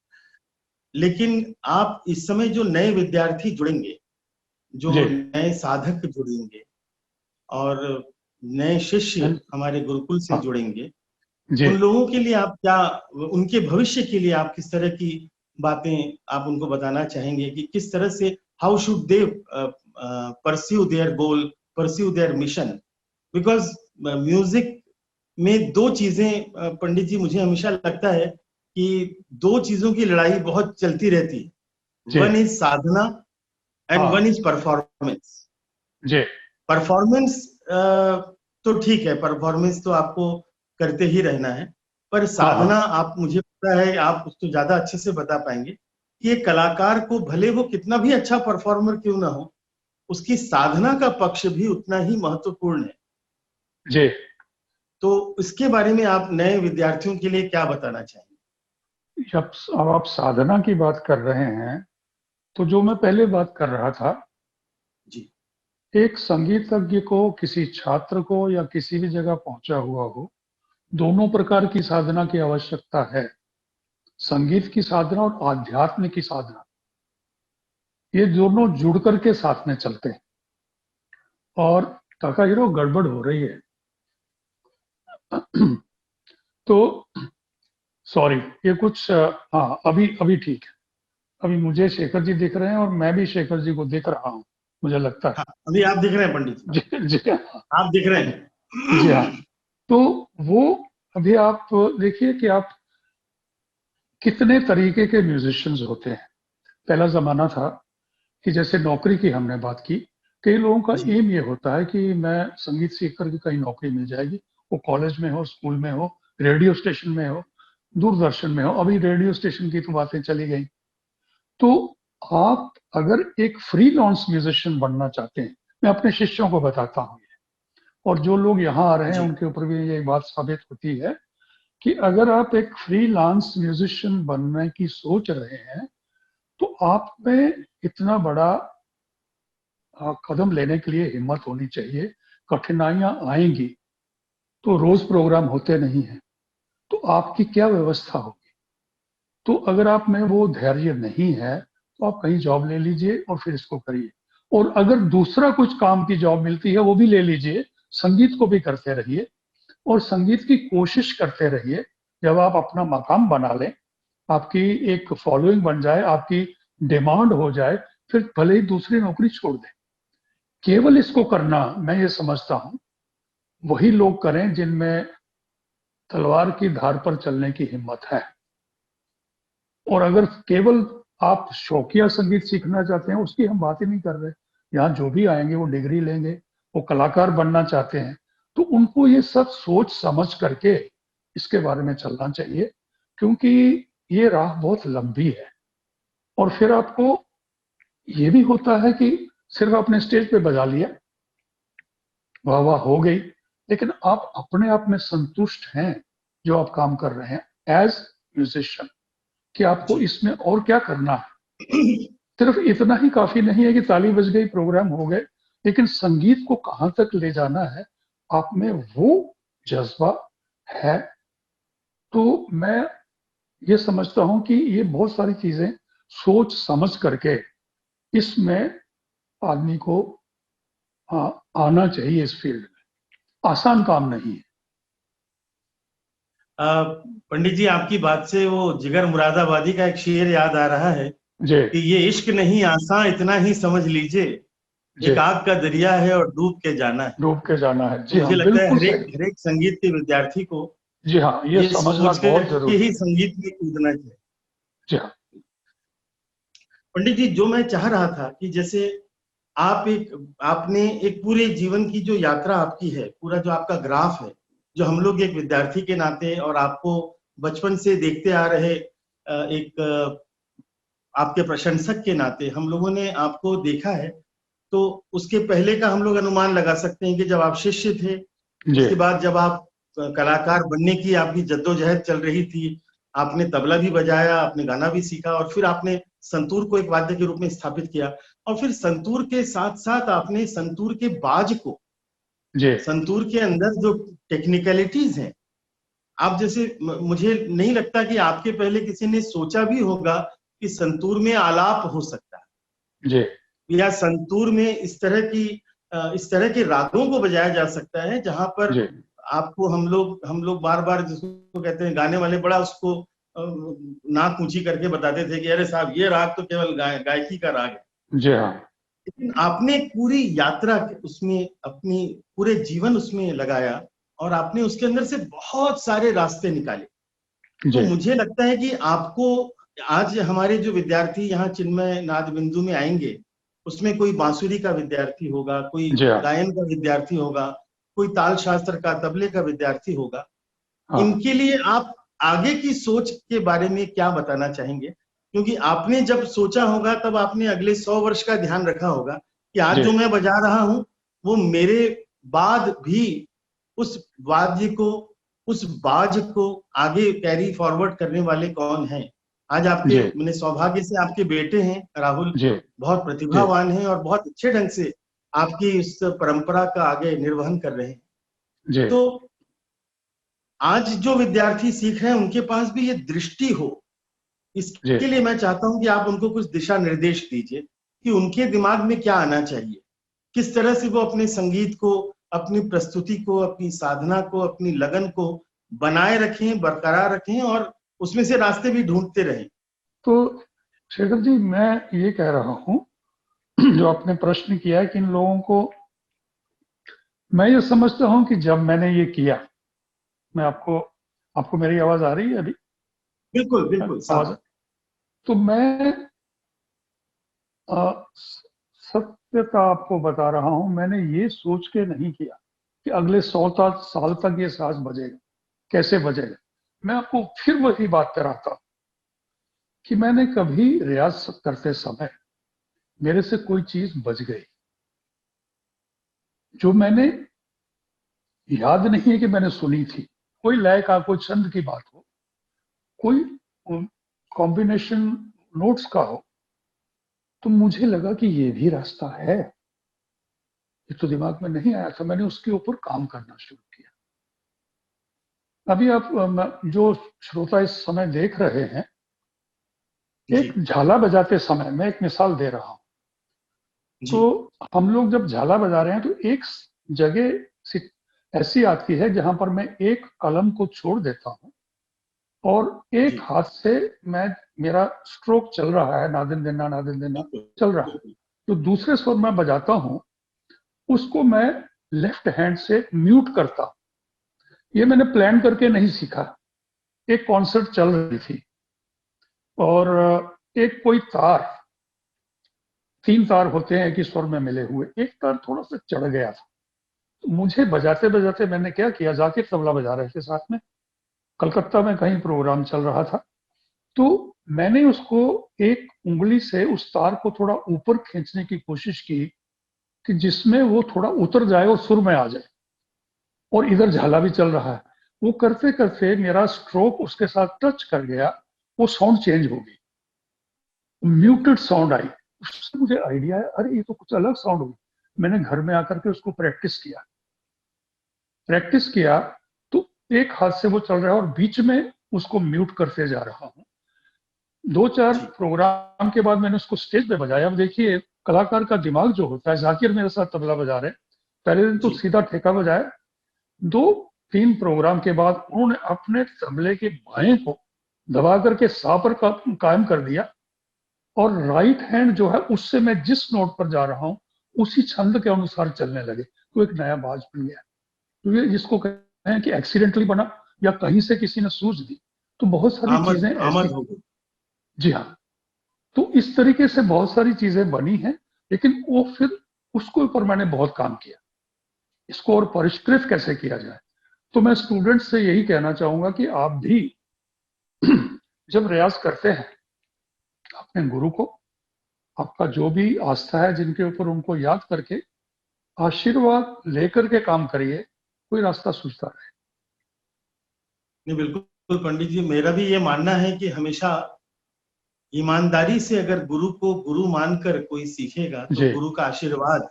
[SPEAKER 1] लेकिन आप इस समय जो नए विद्यार्थी जुड़ेंगे, जो
[SPEAKER 2] जी
[SPEAKER 1] नए साधक जुड़ेंगे और नए शिष्य
[SPEAKER 2] बिल-
[SPEAKER 1] हमारे गुरुकुल से
[SPEAKER 2] हाँ
[SPEAKER 1] जुड़ेंगे,
[SPEAKER 2] जी।
[SPEAKER 1] उन लोगों के लिए आप क्या, उनके भविष्य के लिए आप किस तरह की बातें आप उनको बताना चाहेंगे कि किस तरह से, how should they pursue there goal, pursue there mission? Because music में दो चीजें, पंडित जी, मुझे हमेशा लगता है कि दो चीजों की लड़ाई बहुत चलती रहती है।
[SPEAKER 2] जी।
[SPEAKER 1] वन इज साधना एंड वन
[SPEAKER 2] हाँ
[SPEAKER 1] इज परफॉर्मेंस।
[SPEAKER 2] जी।
[SPEAKER 1] परफॉर्मेंस तो ठीक है, परफॉर्मेंस तो आपको करते ही रहना है, पर
[SPEAKER 2] हाँ हाँ
[SPEAKER 1] साधना, आप, मुझे पता है आप उसको ज्यादा अच्छे से बता पाएंगे कि एक कलाकार को भले वो कितना भी अच्छा परफॉर्मर क्यों ना हो, उसकी साधना का पक्ष भी उतना ही महत्वपूर्ण है।
[SPEAKER 2] जी।
[SPEAKER 1] तो इसके बारे में आप नए विद्यार्थियों के लिए क्या बताना चाहेंगे?
[SPEAKER 2] जब अब आप साधना की बात कर रहे हैं, तो जो मैं पहले बात कर रहा था,
[SPEAKER 1] जी
[SPEAKER 2] एक संगीतज्ञ को, किसी छात्र को या किसी भी जगह पहुंचा हुआ हो, दोनों प्रकार की साधना की आवश्यकता है। संगीत की साधना और आध्यात्म की साधना, ये दोनों जुड़ करके साथ में चलते हैं। और काका हीरो गड़बड़ हो रही है। तो सॉरी, ये कुछ हाँ, अभी अभी ठीक है। अभी मुझे शेखर जी दिख रहे हैं और मैं भी शेखर जी को देख रहा हूँ, मुझे लगता है।
[SPEAKER 1] हाँ, अभी आप दिख रहे हैं पंडित जी,
[SPEAKER 2] जी जी हाँ।
[SPEAKER 1] आप दिख रहे
[SPEAKER 2] जी हाँ।
[SPEAKER 1] हैं।
[SPEAKER 2] तो वो, अभी आप देखिए कि आप कितने तरीके के म्यूजिशियंस होते हैं। पहला जमाना था कि जैसे नौकरी की हमने बात की, कई लोगों का
[SPEAKER 1] जी
[SPEAKER 2] एम ये होता है कि मैं संगीत सीख करके कहीं नौकरी मिल जाएगी, वो कॉलेज में हो, स्कूल में हो, रेडियो स्टेशन में हो, दूरदर्शन में हो। अभी रेडियो स्टेशन की तो बातें चली गई। तो आप अगर एक फ्रीलांस म्यूजिशियन बनना चाहते हैं, मैं अपने शिष्यों को बताता हूँ, और जो लोग यहाँ आ रहे हैं
[SPEAKER 1] जी
[SPEAKER 2] उनके ऊपर भी ये बात साबित होती है कि अगर आप एक फ्रीलांस म्यूजिशियन बनने की सोच रहे हैं, तो आप में इतना बड़ा कदम लेने के लिए हिम्मत होनी चाहिए। कठिनाइयां आएंगी, तो रोज प्रोग्राम होते नहीं हैं, तो आपकी क्या व्यवस्था होगी? तो अगर आप में वो धैर्य नहीं है, तो आप कहीं जॉब ले लीजिए और फिर इसको करिए। और अगर दूसरा कुछ काम की जॉब मिलती है, वो भी ले लीजिए। संगीत को भी करते रहिए और संगीत की कोशिश करते रहिए। जब आप अपना मकाम बना लें, आपकी एक फॉलोइंग बन जाए, आपकी डिमांड हो जाए, फिर भले ही दूसरी नौकरी छोड़ दें। केवल इसको करना, मैं ये समझता हूं, वही लोग करें जिनमें तलवार की धार पर चलने की हिम्मत है। और अगर केवल आप शौकिया संगीत सीखना चाहते हैं, उसकी हम बात ही नहीं कर रहे। यहाँ जो भी आएंगे वो डिग्री लेंगे, वो कलाकार बनना चाहते हैं, तो उनको ये सब सोच समझ करके इसके बारे में चलना चाहिए, क्योंकि ये राह बहुत लंबी है। और फिर आपको ये भी होता है कि सिर्फ आपने स्टेज पे बजा लिया, वाह वाह हो गई, लेकिन आप अपने आप में संतुष्ट हैं जो आप काम कर रहे हैं एज म्यूजिशियन, कि आपको
[SPEAKER 1] जी
[SPEAKER 2] इसमें और क्या करना है। सिर्फ इतना ही काफी नहीं है कि ताली बज गई, प्रोग्राम हो गए, लेकिन संगीत को कहां तक ले जाना है, आप में वो जज्बा है। तो मैं ये समझता हूं कि ये बहुत सारी चीजें सोच समझ करके इसमें आदमी को आना चाहिए। इस फील्ड में आसान काम नहीं है।
[SPEAKER 1] पंडित जी, आपकी बात से वो जिगर मुरादाबादी का एक शेर याद आ रहा है
[SPEAKER 2] जी
[SPEAKER 1] कि ये इश्क नहीं आसान, इतना ही समझ लीजिए,
[SPEAKER 2] जी,
[SPEAKER 1] एक आग का दरिया है और डूब के जाना है।
[SPEAKER 2] डूब के जाना है।
[SPEAKER 1] तो
[SPEAKER 2] जी
[SPEAKER 1] मुझे
[SPEAKER 2] हाँ,
[SPEAKER 1] लगता है
[SPEAKER 2] बिल्कुल सही।
[SPEAKER 1] हर एक संगीत के विद्यार्थी को
[SPEAKER 2] जी हाँ, ये
[SPEAKER 1] ये
[SPEAKER 2] समझना
[SPEAKER 1] सोच
[SPEAKER 2] बहुत
[SPEAKER 1] कर के
[SPEAKER 2] जरूरी
[SPEAKER 1] ही
[SPEAKER 2] है।
[SPEAKER 1] संगीत में कूदना चाहिए।
[SPEAKER 2] जी हाँ
[SPEAKER 1] पंडित जी, जो मैं चाह रहा था कि जैसे आपने एक पूरे जीवन की जो यात्रा आपकी है, पूरा जो आपका ग्राफ है, जो हम लोग एक विद्यार्थी के नाते और आपको बचपन से देखते आ रहे एक आपके प्रशंसक के नाते हम लोगों ने आपको देखा है, तो उसके पहले का हम लोग अनुमान लगा सकते हैं कि जब आप शिष्य थे,
[SPEAKER 2] जी
[SPEAKER 1] उसके बाद जब आप कलाकार बनने की आपकी जद्दोजहद चल रही थी, आपने तबला भी बजाया, आपने गाना भी सीखा और फिर आपने संतूर को एक वाद्य के रूप में स्थापित किया, और फिर संतूर के साथ साथ आपने संतूर के बाज को,
[SPEAKER 2] जी
[SPEAKER 1] संतूर के अंदर जो टेक्निकलिटीज हैं, आप जैसे मुझे नहीं लगता कि आपके पहले किसी ने सोचा भी होगा कि संतूर में आलाप हो सकता है
[SPEAKER 2] जी
[SPEAKER 1] या संतूर में इस तरह के रागों को बजाया जा सकता है, जहां पर
[SPEAKER 2] जी
[SPEAKER 1] आपको हम लोग बार बार जिसको कहते हैं गाने वाले, बड़ा उसको नाक ऊंची करके बताते थे कि अरे साहब, ये राग तो केवल गायकी का राग है।
[SPEAKER 2] जी हाँ
[SPEAKER 1] लेकिन आपने पूरी यात्रा उसमें अपनी पूरे जीवन उसमें लगाया और आपने उसके अंदर से बहुत सारे रास्ते निकाले। तो
[SPEAKER 2] जी
[SPEAKER 1] मुझे लगता है कि आपको आज हमारे जो विद्यार्थी यहाँ चिन्मय नाद बिंदु में आएंगे, उसमें कोई बांसुरी का विद्यार्थी होगा, कोई
[SPEAKER 2] जी हाँ
[SPEAKER 1] गायन का विद्यार्थी होगा, कोई ताल शास्त्र का, तबले का विद्यार्थी होगा।
[SPEAKER 2] हाँ
[SPEAKER 1] इनके लिए आप आगे की सोच के बारे में क्या बताना चाहेंगे? क्योंकि आपने जब सोचा होगा तब आपने अगले 100 वर्ष का ध्यान रखा होगा कि आज
[SPEAKER 2] जी
[SPEAKER 1] जो मैं बजा रहा हूं वो मेरे बाद भी उस वाद्य को, उस बाज को आगे कैरी फॉरवर्ड करने वाले कौन हैं। आज आपके,
[SPEAKER 2] जी
[SPEAKER 1] मैंने सौभाग्य से आपके बेटे हैं राहुल,
[SPEAKER 2] जी
[SPEAKER 1] बहुत
[SPEAKER 2] जी
[SPEAKER 1] प्रतिभावान हैं और बहुत अच्छे ढंग से आपकी इस परंपरा का आगे निर्वहन कर रहे हैं।
[SPEAKER 2] जी
[SPEAKER 1] तो आज जो विद्यार्थी सीख रहे हैं उनके पास भी ये दृष्टि हो,
[SPEAKER 2] जी
[SPEAKER 1] इसके लिए मैं चाहता हूं कि आप उनको कुछ दिशा निर्देश दीजिए कि उनके दिमाग में क्या आना चाहिए, किस तरह से वो अपने संगीत को, अपनी प्रस्तुति को, अपनी साधना को, अपनी लगन को बनाए रखें, बरकरार रखें और उसमें से रास्ते भी ढूंढते रहें।
[SPEAKER 2] तो शेखर जी, मैं ये कह रहा हूँ, जो आपने प्रश्न किया है कि इन लोगों को, मैं ये समझता हूँ कि जब मैंने ये किया, मैं आपको आपको मेरी आवाज आ रही है अभी?
[SPEAKER 1] बिल्कुल बिल्कुल
[SPEAKER 2] आवाज,
[SPEAKER 1] साहब।
[SPEAKER 2] तो मैं सत्यता आपको बता रहा हूं, मैंने ये सोच के नहीं किया कि अगले 100 साल तक ये साज बजेगा, कैसे बजेगा। मैं आपको फिर वही बात कराता हूं कि मैंने कभी रियाज करते समय मेरे से कोई चीज बज गई जो मैंने, याद नहीं है कि मैंने सुनी थी, कोई लय का, कोई छंद की बात हो, कोई कॉम्बिनेशन नोट्स का हो, तो मुझे लगा कि ये भी रास्ता है। ये तो दिमाग में नहीं आया था, मैंने उसके ऊपर काम करना शुरू किया। अभी आप जो श्रोता इस समय देख रहे हैं, एक
[SPEAKER 1] जी
[SPEAKER 2] झाला बजाते समय, मैं एक मिसाल दे रहा हूं,
[SPEAKER 1] जी
[SPEAKER 2] तो हम लोग जब झाला बजा रहे हैं तो एक जगह ऐसी आती है जहां पर मैं एक कलम को छोड़ देता हूं और एक
[SPEAKER 1] जी,
[SPEAKER 2] हाथ से मैं, मेरा स्ट्रोक चल रहा है, नादिन देना
[SPEAKER 1] बिल्कुल
[SPEAKER 2] चल रहा है,
[SPEAKER 1] बिल्कुल।
[SPEAKER 2] तो दूसरे स्वर में बजाता हूं, उसको मैं लेफ्ट हैंड से म्यूट करता हूं। ये मैंने प्लान करके नहीं सीखा, एक कॉन्सर्ट चल रही थी और एक कोई तार, 3 तार होते हैं एक ही स्वर में मिले हुए, एक तार थोड़ा सा चढ़ गया था। तो मुझे बजाते बजाते मैंने क्या किया, जाकिर तबला बजा रहे थे साथ में, कलकत्ता में कहीं प्रोग्राम चल रहा था, तो मैंने उसको एक उंगली से उस तार को थोड़ा ऊपर खींचने की कोशिश की कि जिसमें वो थोड़ा उतर जाए और सुर में आ जाए, और इधर झाला भी चल रहा है। वो करते करते मेरा स्ट्रोक उसके साथ टच कर गया, वो साउंड चेंज हो गई, म्यूटेड साउंड आई। उससे मुझे आइडिया है, अरे ये तो कुछ अलग साउंड हुई। मैंने घर में आकर के उसको प्रैक्टिस किया, तो एक हाथ से वो चल रहा है और बीच में उसको म्यूट करते जा रहा हूँ। 2-4
[SPEAKER 1] जी
[SPEAKER 2] प्रोग्राम के बाद मैंने उसको स्टेज पे बजाया। अब देखिए कलाकार का दिमाग जो होता है, जाकिर मेरे साथ तबला बजा रहे, पहले दिन तो
[SPEAKER 1] जी
[SPEAKER 2] सीधा ठेका बजाया, 2 3 प्रोग्राम के बाद उन्होंने अपने तबले के बाएं को दबा करके सा पर कायम कर दिया, और राइट हैंड जो है उससे मैं जिस नोट पर जा रहा हूं उसी छंद के अनुसार चलने लगे, तो एक नया बाज बन गया। तो ये जिसको कहते हैं कि एक्सीडेंटली बना या कहीं से किसी ने सूझ दी, तो बहुत सारी
[SPEAKER 1] आमद
[SPEAKER 2] चीजें
[SPEAKER 1] आमद
[SPEAKER 2] ऐसी।
[SPEAKER 1] हो गई।
[SPEAKER 2] जी हाँ, तो इस तरीके से बहुत सारी चीजें बनी हैं, लेकिन वो फिर उसके ऊपर मैंने बहुत काम किया, इसको और परिष्कृत कैसे किया जाए। तो मैं स्टूडेंट से यही कहना चाहूंगा कि आप भी जब रियाज करते हैं अपने गुरु को, आपका जो भी आस्था है जिनके ऊपर, उनको याद करके आशीर्वाद लेकर के काम करिए, कोई रास्ता सूझता रहे।
[SPEAKER 1] नहीं, बिल्कुल पंडित जी, मेरा भी ये मानना है कि हमेशा ईमानदारी से अगर गुरु को गुरु मानकर कोई सीखेगा तो
[SPEAKER 2] जी
[SPEAKER 1] गुरु का आशीर्वाद,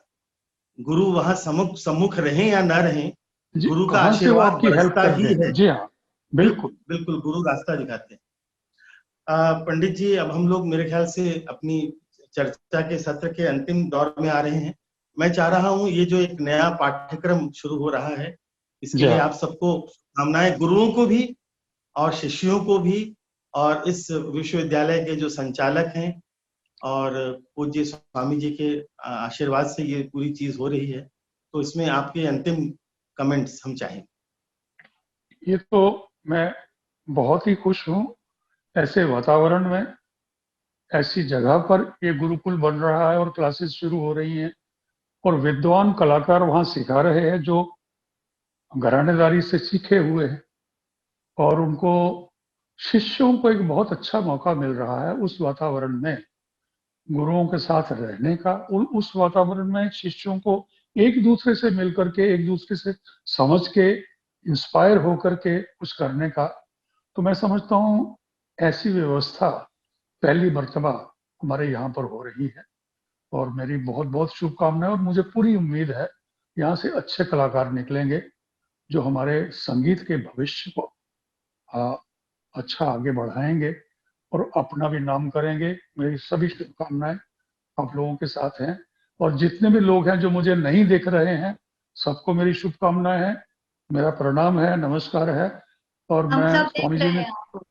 [SPEAKER 1] गुरु वहां सम्मुख सम्मुख रहे या ना रहे,
[SPEAKER 2] जी,
[SPEAKER 1] गुरु का
[SPEAKER 2] कहाँ से वो
[SPEAKER 1] आशीर्वाद
[SPEAKER 2] आपकी हेल्प
[SPEAKER 1] बरसता
[SPEAKER 2] कर
[SPEAKER 1] ही
[SPEAKER 2] देंगे।
[SPEAKER 1] है।
[SPEAKER 2] जी हाँ, बिल्कुल।
[SPEAKER 1] बिल्कुल गुरु रास्ता दिखाते हैं। पंडित जी, अब हम लोग मेरे ख्याल से अपनी चर्चा के सत्र के अंतिम दौर में आ रहे हैं। मैं चाह रहा हूं ये जो एक नया पाठ्यक्रम शुरू हो रहा है, इसके
[SPEAKER 2] जी
[SPEAKER 1] लिए
[SPEAKER 2] हाँ,
[SPEAKER 1] आप सबको कामनाएं, गुरुओं को भी और शिष्यों को भी, और इस विश्वविद्यालय के जो संचालक हैं और पूज्य स्वामी जी के आशीर्वाद से ये पूरी चीज हो रही है। तो इसमें आपके अंतिम कमेंट्स हम चाहेंगे।
[SPEAKER 2] ये तो मैं बहुत ही खुश हूँ, ऐसे वातावरण में, ऐसी जगह पर ये गुरुकुल बन रहा है और क्लासेस शुरू हो रही हैं, और विद्वान कलाकार वहाँ सिखा रहे हैं जो घरानेदारी से सीखे हुए हैं, और उनको शिष्यों को एक बहुत अच्छा मौका मिल रहा है उस वातावरण में गुरुओं के साथ रहने का, उस वातावरण में शिष्यों को एक दूसरे से मिल करके, एक दूसरे से समझ के, इंस्पायर होकर के कुछ करने का। तो मैं समझता हूँ ऐसी व्यवस्था पहली मर्तबा हमारे यहाँ पर हो रही है, और मेरी बहुत बहुत शुभकामनाएं, और मुझे पूरी उम्मीद है यहाँ से अच्छे कलाकार निकलेंगे जो हमारे संगीत के भविष्य को अच्छा आगे बढ़ाएंगे और अपना भी नाम करेंगे। मेरी सभी शुभकामनाएं आप लोगों के साथ हैं, और जितने भी लोग हैं जो मुझे नहीं देख रहे हैं, सबको मेरी शुभकामनाएं हैं, मेरा प्रणाम है, नमस्कार है। और
[SPEAKER 3] हम
[SPEAKER 2] मैं
[SPEAKER 3] सब
[SPEAKER 2] स्वामी
[SPEAKER 3] देख
[SPEAKER 2] जी
[SPEAKER 3] रहे
[SPEAKER 2] ने,
[SPEAKER 3] हैं आपको।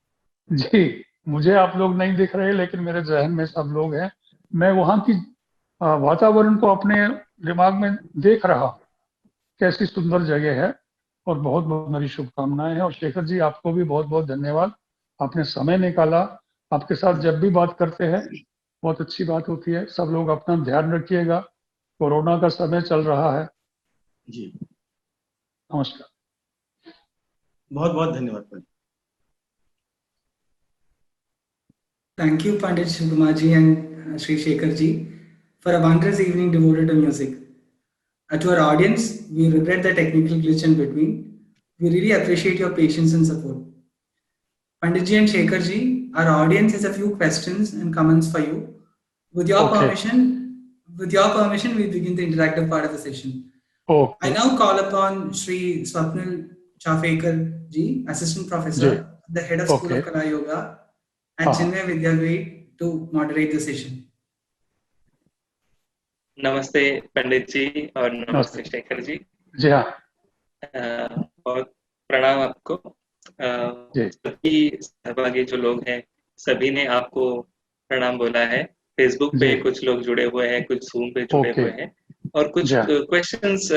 [SPEAKER 2] जी, मुझे आप लोग नहीं दिख रहे, लेकिन मेरे जहन में सब लोग हैं। मैं वहाँ की वातावरण को अपने दिमाग में देख रहा हूँ, कैसी सुंदर जगह है, और बहुत बहुत मेरी शुभकामनाएं हैं। और शेखर जी, आपको भी बहुत बहुत धन्यवाद, आपने समय निकाला। आपके साथ जब भी बात करते हैं बहुत अच्छी बात होती है। सब लोग अपना ध्यान रखिएगा, कोरोना का समय चल रहा है।
[SPEAKER 1] जी,
[SPEAKER 2] नमस्कार।
[SPEAKER 1] बहुत बहुत धन्यवाद पंडित।
[SPEAKER 4] Thank you, Pandit Shivkumarji and Sri Shekhar ji, for a wondrous evening devoted to music. To our audience, we regret the technical glitch in between. We really appreciate your patience and support. Pandit ji and Shekhar ji, our audience has a few questions and comments for you. With your
[SPEAKER 2] okay
[SPEAKER 4] permission, we begin the interactive part of the session. I
[SPEAKER 2] okay
[SPEAKER 4] now call upon Sri Swapnil Chafekar ji, Assistant
[SPEAKER 2] जी
[SPEAKER 4] Professor, the Head of School
[SPEAKER 2] okay
[SPEAKER 4] of Kala Yoga at
[SPEAKER 2] हाँ हाँ
[SPEAKER 4] Chinmay Vidyapeeth, to moderate the session.
[SPEAKER 5] नमस्ते पंडित जी और
[SPEAKER 2] नमस्ते
[SPEAKER 5] नमस्ते शेखर जी।
[SPEAKER 2] जी हाँ
[SPEAKER 5] बहुत प्रणाम आपको।
[SPEAKER 2] जी
[SPEAKER 5] सभी सहभागी जो लोग हैं सभी ने आपको प्रणाम बोला है। फेसबुक पे
[SPEAKER 2] जी
[SPEAKER 5] कुछ लोग जुड़े हुए हैं, कुछ जूम पे जुड़े
[SPEAKER 2] ओके
[SPEAKER 5] हुए हैं, और कुछ
[SPEAKER 2] जी हाँ
[SPEAKER 5] क्वेश्चंस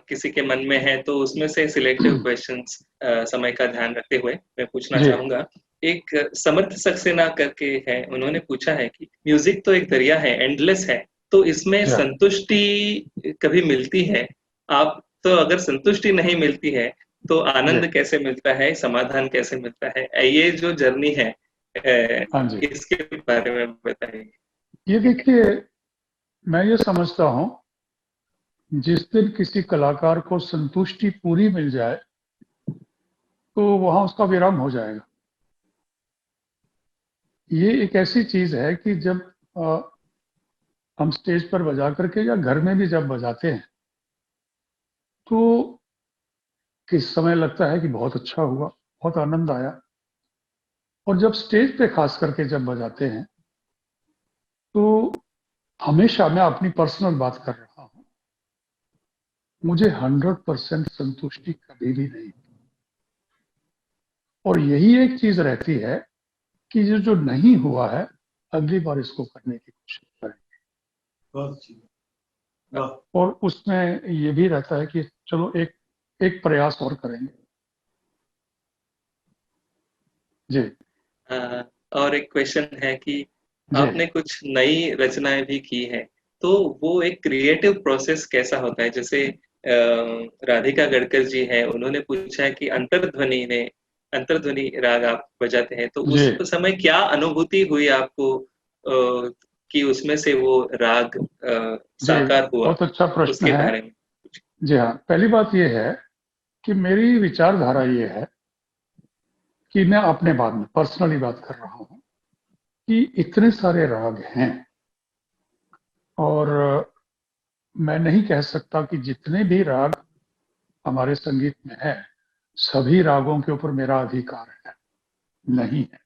[SPEAKER 5] किसी के मन में है तो उसमें से सिलेक्टिव क्वेश्चंस समय का ध्यान रखते हुए मैं पूछना
[SPEAKER 2] जी
[SPEAKER 5] चाहूंगा। एक समर्थ सक्सेना करके है, उन्होंने पूछा है कि म्यूजिक तो एक दरिया है, एंडलेस है, तो इसमें
[SPEAKER 2] जी हाँ
[SPEAKER 5] संतुष्टि कभी मिलती है? आप तो अगर संतुष्टि नहीं मिलती है तो
[SPEAKER 2] जी
[SPEAKER 5] आनंद कैसे मिलता है, समाधान कैसे मिलता है? ये जो जर्नी है
[SPEAKER 2] हाँ जी।
[SPEAKER 5] इसके बारे में बताइए।
[SPEAKER 2] ये देखिए, मैं ये समझता हूँ जिस दिन किसी कलाकार को संतुष्टि पूरी मिल जाए तो वहां उसका विराम हो जाएगा। ये एक ऐसी चीज है कि जब हम स्टेज पर बजा करके या घर में भी जब बजाते हैं तो किस समय लगता है कि बहुत अच्छा हुआ, बहुत आनंद आया, और जब स्टेज पे खास करके जब बजाते हैं तो हमेशा, मैं अपनी पर्सनल बात कर रहा हूं, मुझे 100% संतुष्टि कभी भी नहीं। और यही एक चीज रहती है कि जो नहीं हुआ है अगली बार इसको करने की कोशिश करें।
[SPEAKER 1] बहुत अच्छी बात। वाह।
[SPEAKER 2] और उसमें ये भी रहता है कि चलो एक प्रयास और करेंगे। जी
[SPEAKER 5] और एक क्वेश्चन है कि
[SPEAKER 2] जी
[SPEAKER 5] आपने कुछ नई रचनाएं भी की हैं, तो वो एक क्रिएटिव प्रोसेस कैसा होता है? जैसे राधिका गढ़कर जी हैं, उन्होंने पूछा है कि अंतर्ध्वनि राग आप बजाते हैं, तो
[SPEAKER 2] जी
[SPEAKER 5] उस समय क्या अनुभूति हुई आपको कि उसमें से वो राग
[SPEAKER 2] जी,
[SPEAKER 5] साकार हुआ?
[SPEAKER 2] बहुत अच्छा प्रश्न
[SPEAKER 5] उसके
[SPEAKER 2] है।
[SPEAKER 5] बारे में कुछ।
[SPEAKER 2] जी हाँ, पहली बात ये है कि मेरी विचारधारा ये है कि मैं अपने बारे में पर्सनली बात कर रहा हूँ कि इतने सारे राग हैं और मैं नहीं कह सकता कि जितने भी राग हमारे संगीत में है सभी रागों के ऊपर मेरा अधिकार है, नहीं है।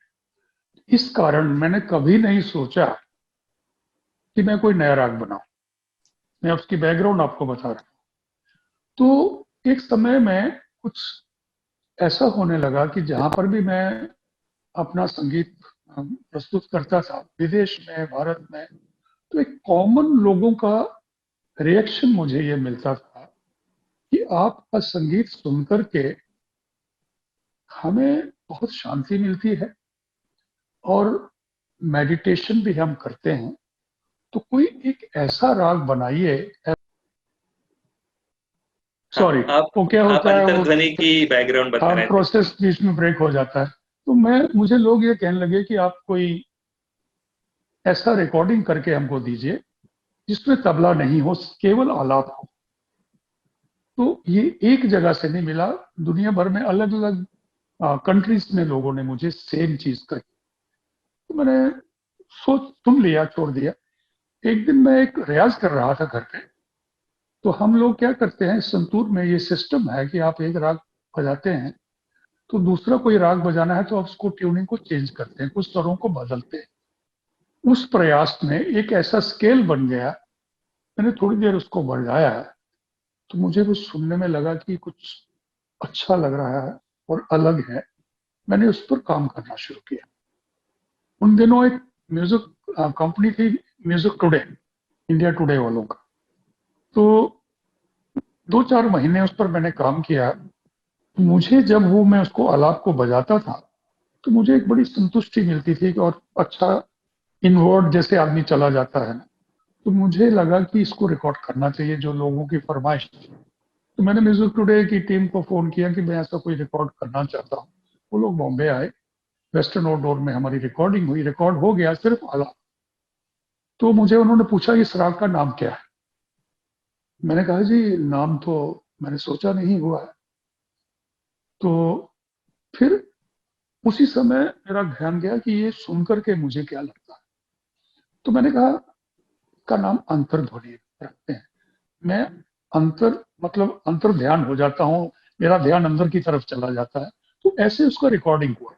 [SPEAKER 2] इस कारण मैंने कभी नहीं सोचा कि मैं कोई नया राग बनाऊं। मैं उसकी बैकग्राउंड आपको बता रहा हूं। तो एक समय में कुछ ऐसा होने लगा कि जहां पर भी मैं अपना संगीत प्रस्तुत करता था, विदेश में, भारत में, तो एक कॉमन लोगों का रिएक्शन मुझे ये मिलता था कि आपका संगीत सुनकर के हमें बहुत शांति मिलती है और मेडिटेशन भी हम करते हैं। तो कोई एक ऐसा राग बनाइए।
[SPEAKER 5] हाँ,
[SPEAKER 2] सॉरी,
[SPEAKER 5] आप
[SPEAKER 2] वो क्या
[SPEAKER 5] आप
[SPEAKER 2] होता है, वो
[SPEAKER 5] अंतर्ध्वनि की बैकग्राउंड बता रहे थे।
[SPEAKER 2] प्रोसेस बीच में ब्रेक हो जाता है। तो मुझे लोग ये कहने लगे कि आप कोई ऐसा रिकॉर्डिंग करके हमको दीजिए जिसमें तबला नहीं हो, केवल आलाप हो। तो ये एक जगह से नहीं मिला, दुनिया भर में अलग अलग कंट्रीज में लोगों ने मुझे सेम चीज कही। तो मैंने सोच सुन लिया, छोड़ दिया। एक दिन मैं एक रियाज कर रहा था घर पे। तो हम लोग क्या करते हैं, संतूर में ये सिस्टम है कि आप एक राग बजाते हैं तो दूसरा कोई राग बजाना है तो आप उसको ट्यूनिंग को चेंज करते हैं, कुछ स्वरों को बदलते हैं। उस प्रयास में एक ऐसा स्केल बन गया, मैंने थोड़ी देर उसको बजाया तो मुझे वो सुनने में लगा कि कुछ अच्छा लग रहा है और अलग है। मैंने उस पर काम करना शुरू किया। उन दिनों एक म्यूजिक कंपनी थी, म्यूजिक टुडे, इंडिया टुडे वालों का। तो 2-4 महीने उस पर मैंने काम किया। मुझे जब मैं उसको आलाप को बजाता था तो मुझे एक बड़ी संतुष्टि मिलती थी और अच्छा इनवर्ड जैसे आदमी चला जाता है ना। तो मुझे लगा कि इसको रिकॉर्ड करना चाहिए, जो लोगों की फरमाइश थी। तो मैंने म्यूजिक टुडे की टीम को फोन किया कि मैं ऐसा कोई रिकॉर्ड करना चाहता हूँ। वो लोग बॉम्बे आए, वेस्टर्न आउटडोर में हमारी रिकॉर्डिंग हुई, रिकॉर्ड हो गया सिर्फ आला। तो मुझे उन्होंने पूछा इस राग का नाम क्या है। मैंने कहा जी नाम तो मैंने सोचा नहीं हुआ है। तो फिर उसी समय मेरा ध्यान गया कि ये सुनकर के मुझे क्या लगता है। तो मैंने कहा का नाम अंतर्ध्वनि रखते हैं। मैं अंतर मतलब अंतर ध्यान हो जाता हूँ, मेरा ध्यान अंदर की तरफ चला जाता है। तो ऐसे उसका रिकॉर्डिंग हुआ।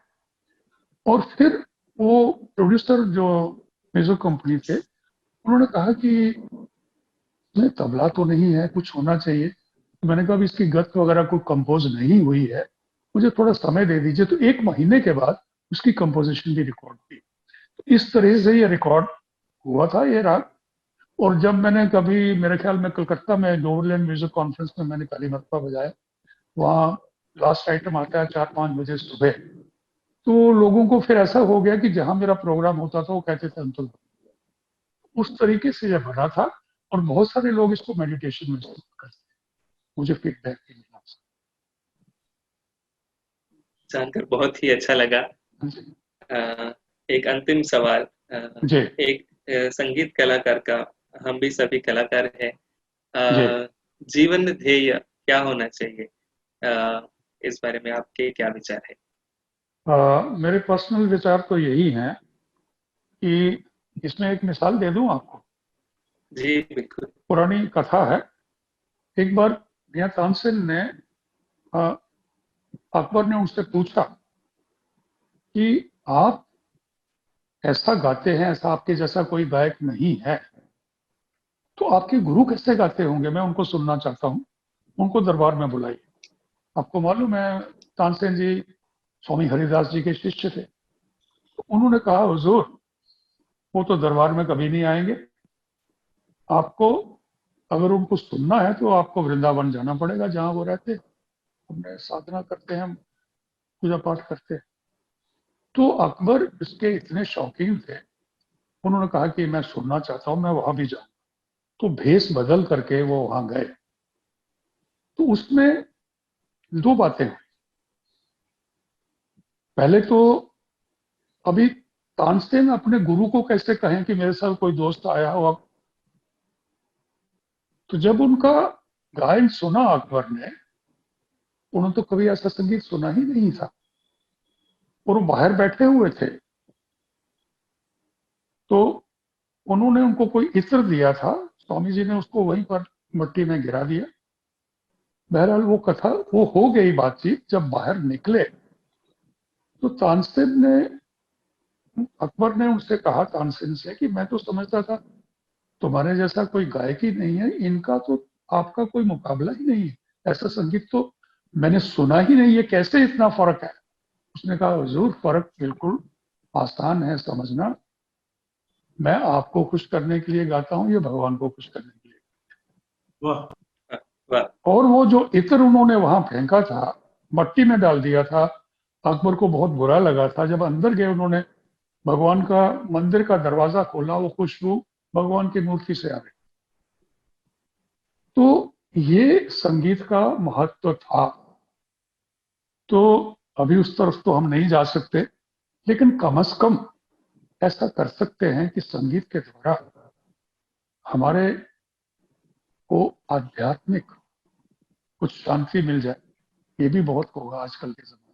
[SPEAKER 2] और फिर वो प्रोड्यूसर जो म्यूजिक कंपनी थे, उन्होंने कहा कि नहीं तबला तो नहीं है, कुछ होना चाहिए। तो मैंने कहा इसकी गत वगैरह कोई कंपोज नहीं हुई है, मुझे थोड़ा समय दे दीजिए। तो 1 महीने के बाद उसकी कंपोजिशन भी रिकॉर्ड हुई। तो इस तरह से ये रिकॉर्ड हुआ था ये राग। और जब मैंने कभी, मेरे ख्याल में कलकत्ता में डोवरलैंड म्यूजिक कॉन्फ्रेंस में मैंने पहली मरतबा बजाया, वहाँ लास्ट आइटम आता है 4-5 बजे सुबह। तो लोगों को फिर ऐसा हो गया कि जहां मेरा प्रोग्राम होता था वो कहते थे अंतुल। उस तरीके से यह बना था और बहुत सारे लोग इसको मेडिटेशन में इस्तेमाल करते हैं, मुझे फीडबैक भी मिला।
[SPEAKER 5] जानकर बहुत ही अच्छा लगा। एक अंतिम सवाल।
[SPEAKER 2] जी
[SPEAKER 5] एक संगीत कलाकार का, हम भी सभी कलाकार हैं,
[SPEAKER 2] जी,
[SPEAKER 5] जीवन ध्येय क्या होना चाहिए? इस बारे में आपके क्या विचार है?
[SPEAKER 2] मेरे पर्सनल विचार तो यही हैं कि इसमें एक मिसाल दे दूं आपको।
[SPEAKER 5] जी बिल्कुल।
[SPEAKER 2] पुरानी कथा है। एक बार मियां तानसेन ने अ, अकबर ने उनसे पूछा कि आप ऐसा गाते हैं, ऐसा आपके जैसा कोई गायक नहीं है, तो आपके गुरु कैसे गाते होंगे, मैं उनको सुनना चाहता हूँ। उनको दरबार में बुलाइए। आपको मालूम है तानसेन जी स्वामी हरिदास जी के शिष्य थे। तो उन्होंने कहा, हुजूर वो तो दरबार में कभी नहीं आएंगे, आपको अगर उनको सुनना है तो आपको वृंदावन जाना पड़ेगा, जहां वो रहते, हमने साधना करते हैं, हम पूजा पाठ करते हैं। तो अकबर इसके इतने शौकीन थे, उन्होंने कहा कि मैं सुनना चाहता हूं, मैं वहां भी जाऊं। तो भेष बदल करके वो वहां गए। तो उसमें दो बातें हुई। पहले तो अभी तानसेन अपने गुरु को कैसे कहें कि मेरे साथ कोई दोस्त आया हो। तो जब उनका गायन सुना अकबर ने, उन्होंने तो कभी ऐसा संगीत सुना ही नहीं था, और वो बाहर बैठे हुए थे। तो उन्होंने उनको कोई इत्र दिया था, स्वामी जी ने उसको वहीं पर मिट्टी में गिरा दिया। बहरहाल वो कथा वो हो गई बातचीत। जब बाहर निकले तो तानसेन ने, अकबर ने उनसे कहा तानसेन से कि मैं तो समझता था तुम्हारे जैसा कोई गायक ही नहीं है, इनका तो आपका कोई मुकाबला ही नहीं है, ऐसा संगीत तो मैंने सुना ही नहीं है, कैसे इतना फर्क है। उसने कहा, हुजूर फर्क बिल्कुल आसान है समझना, मैं आपको खुश करने के लिए गाता हूं, ये भगवान को खुश करने के लिए।
[SPEAKER 1] वाह,
[SPEAKER 5] वाह,
[SPEAKER 2] और वो जो इत्र उन्होंने वहां फेंका था, मट्टी में डाल दिया था, अकबर को बहुत बुरा लगा था। जब अंदर गए, उन्होंने भगवान का मंदिर का दरवाजा खोला, वो खुशबू भगवान की मूर्ति से आ गई। तो ये संगीत का महत्व था। तो अभी उस तरफ तो हम नहीं जा सकते, लेकिन कम से कम ऐसा कर सकते हैं कि संगीत के द्वारा हमारे को आध्यात्मिक कुछ शांति मिल जाए। ये भी बहुत होगा आजकल के समय।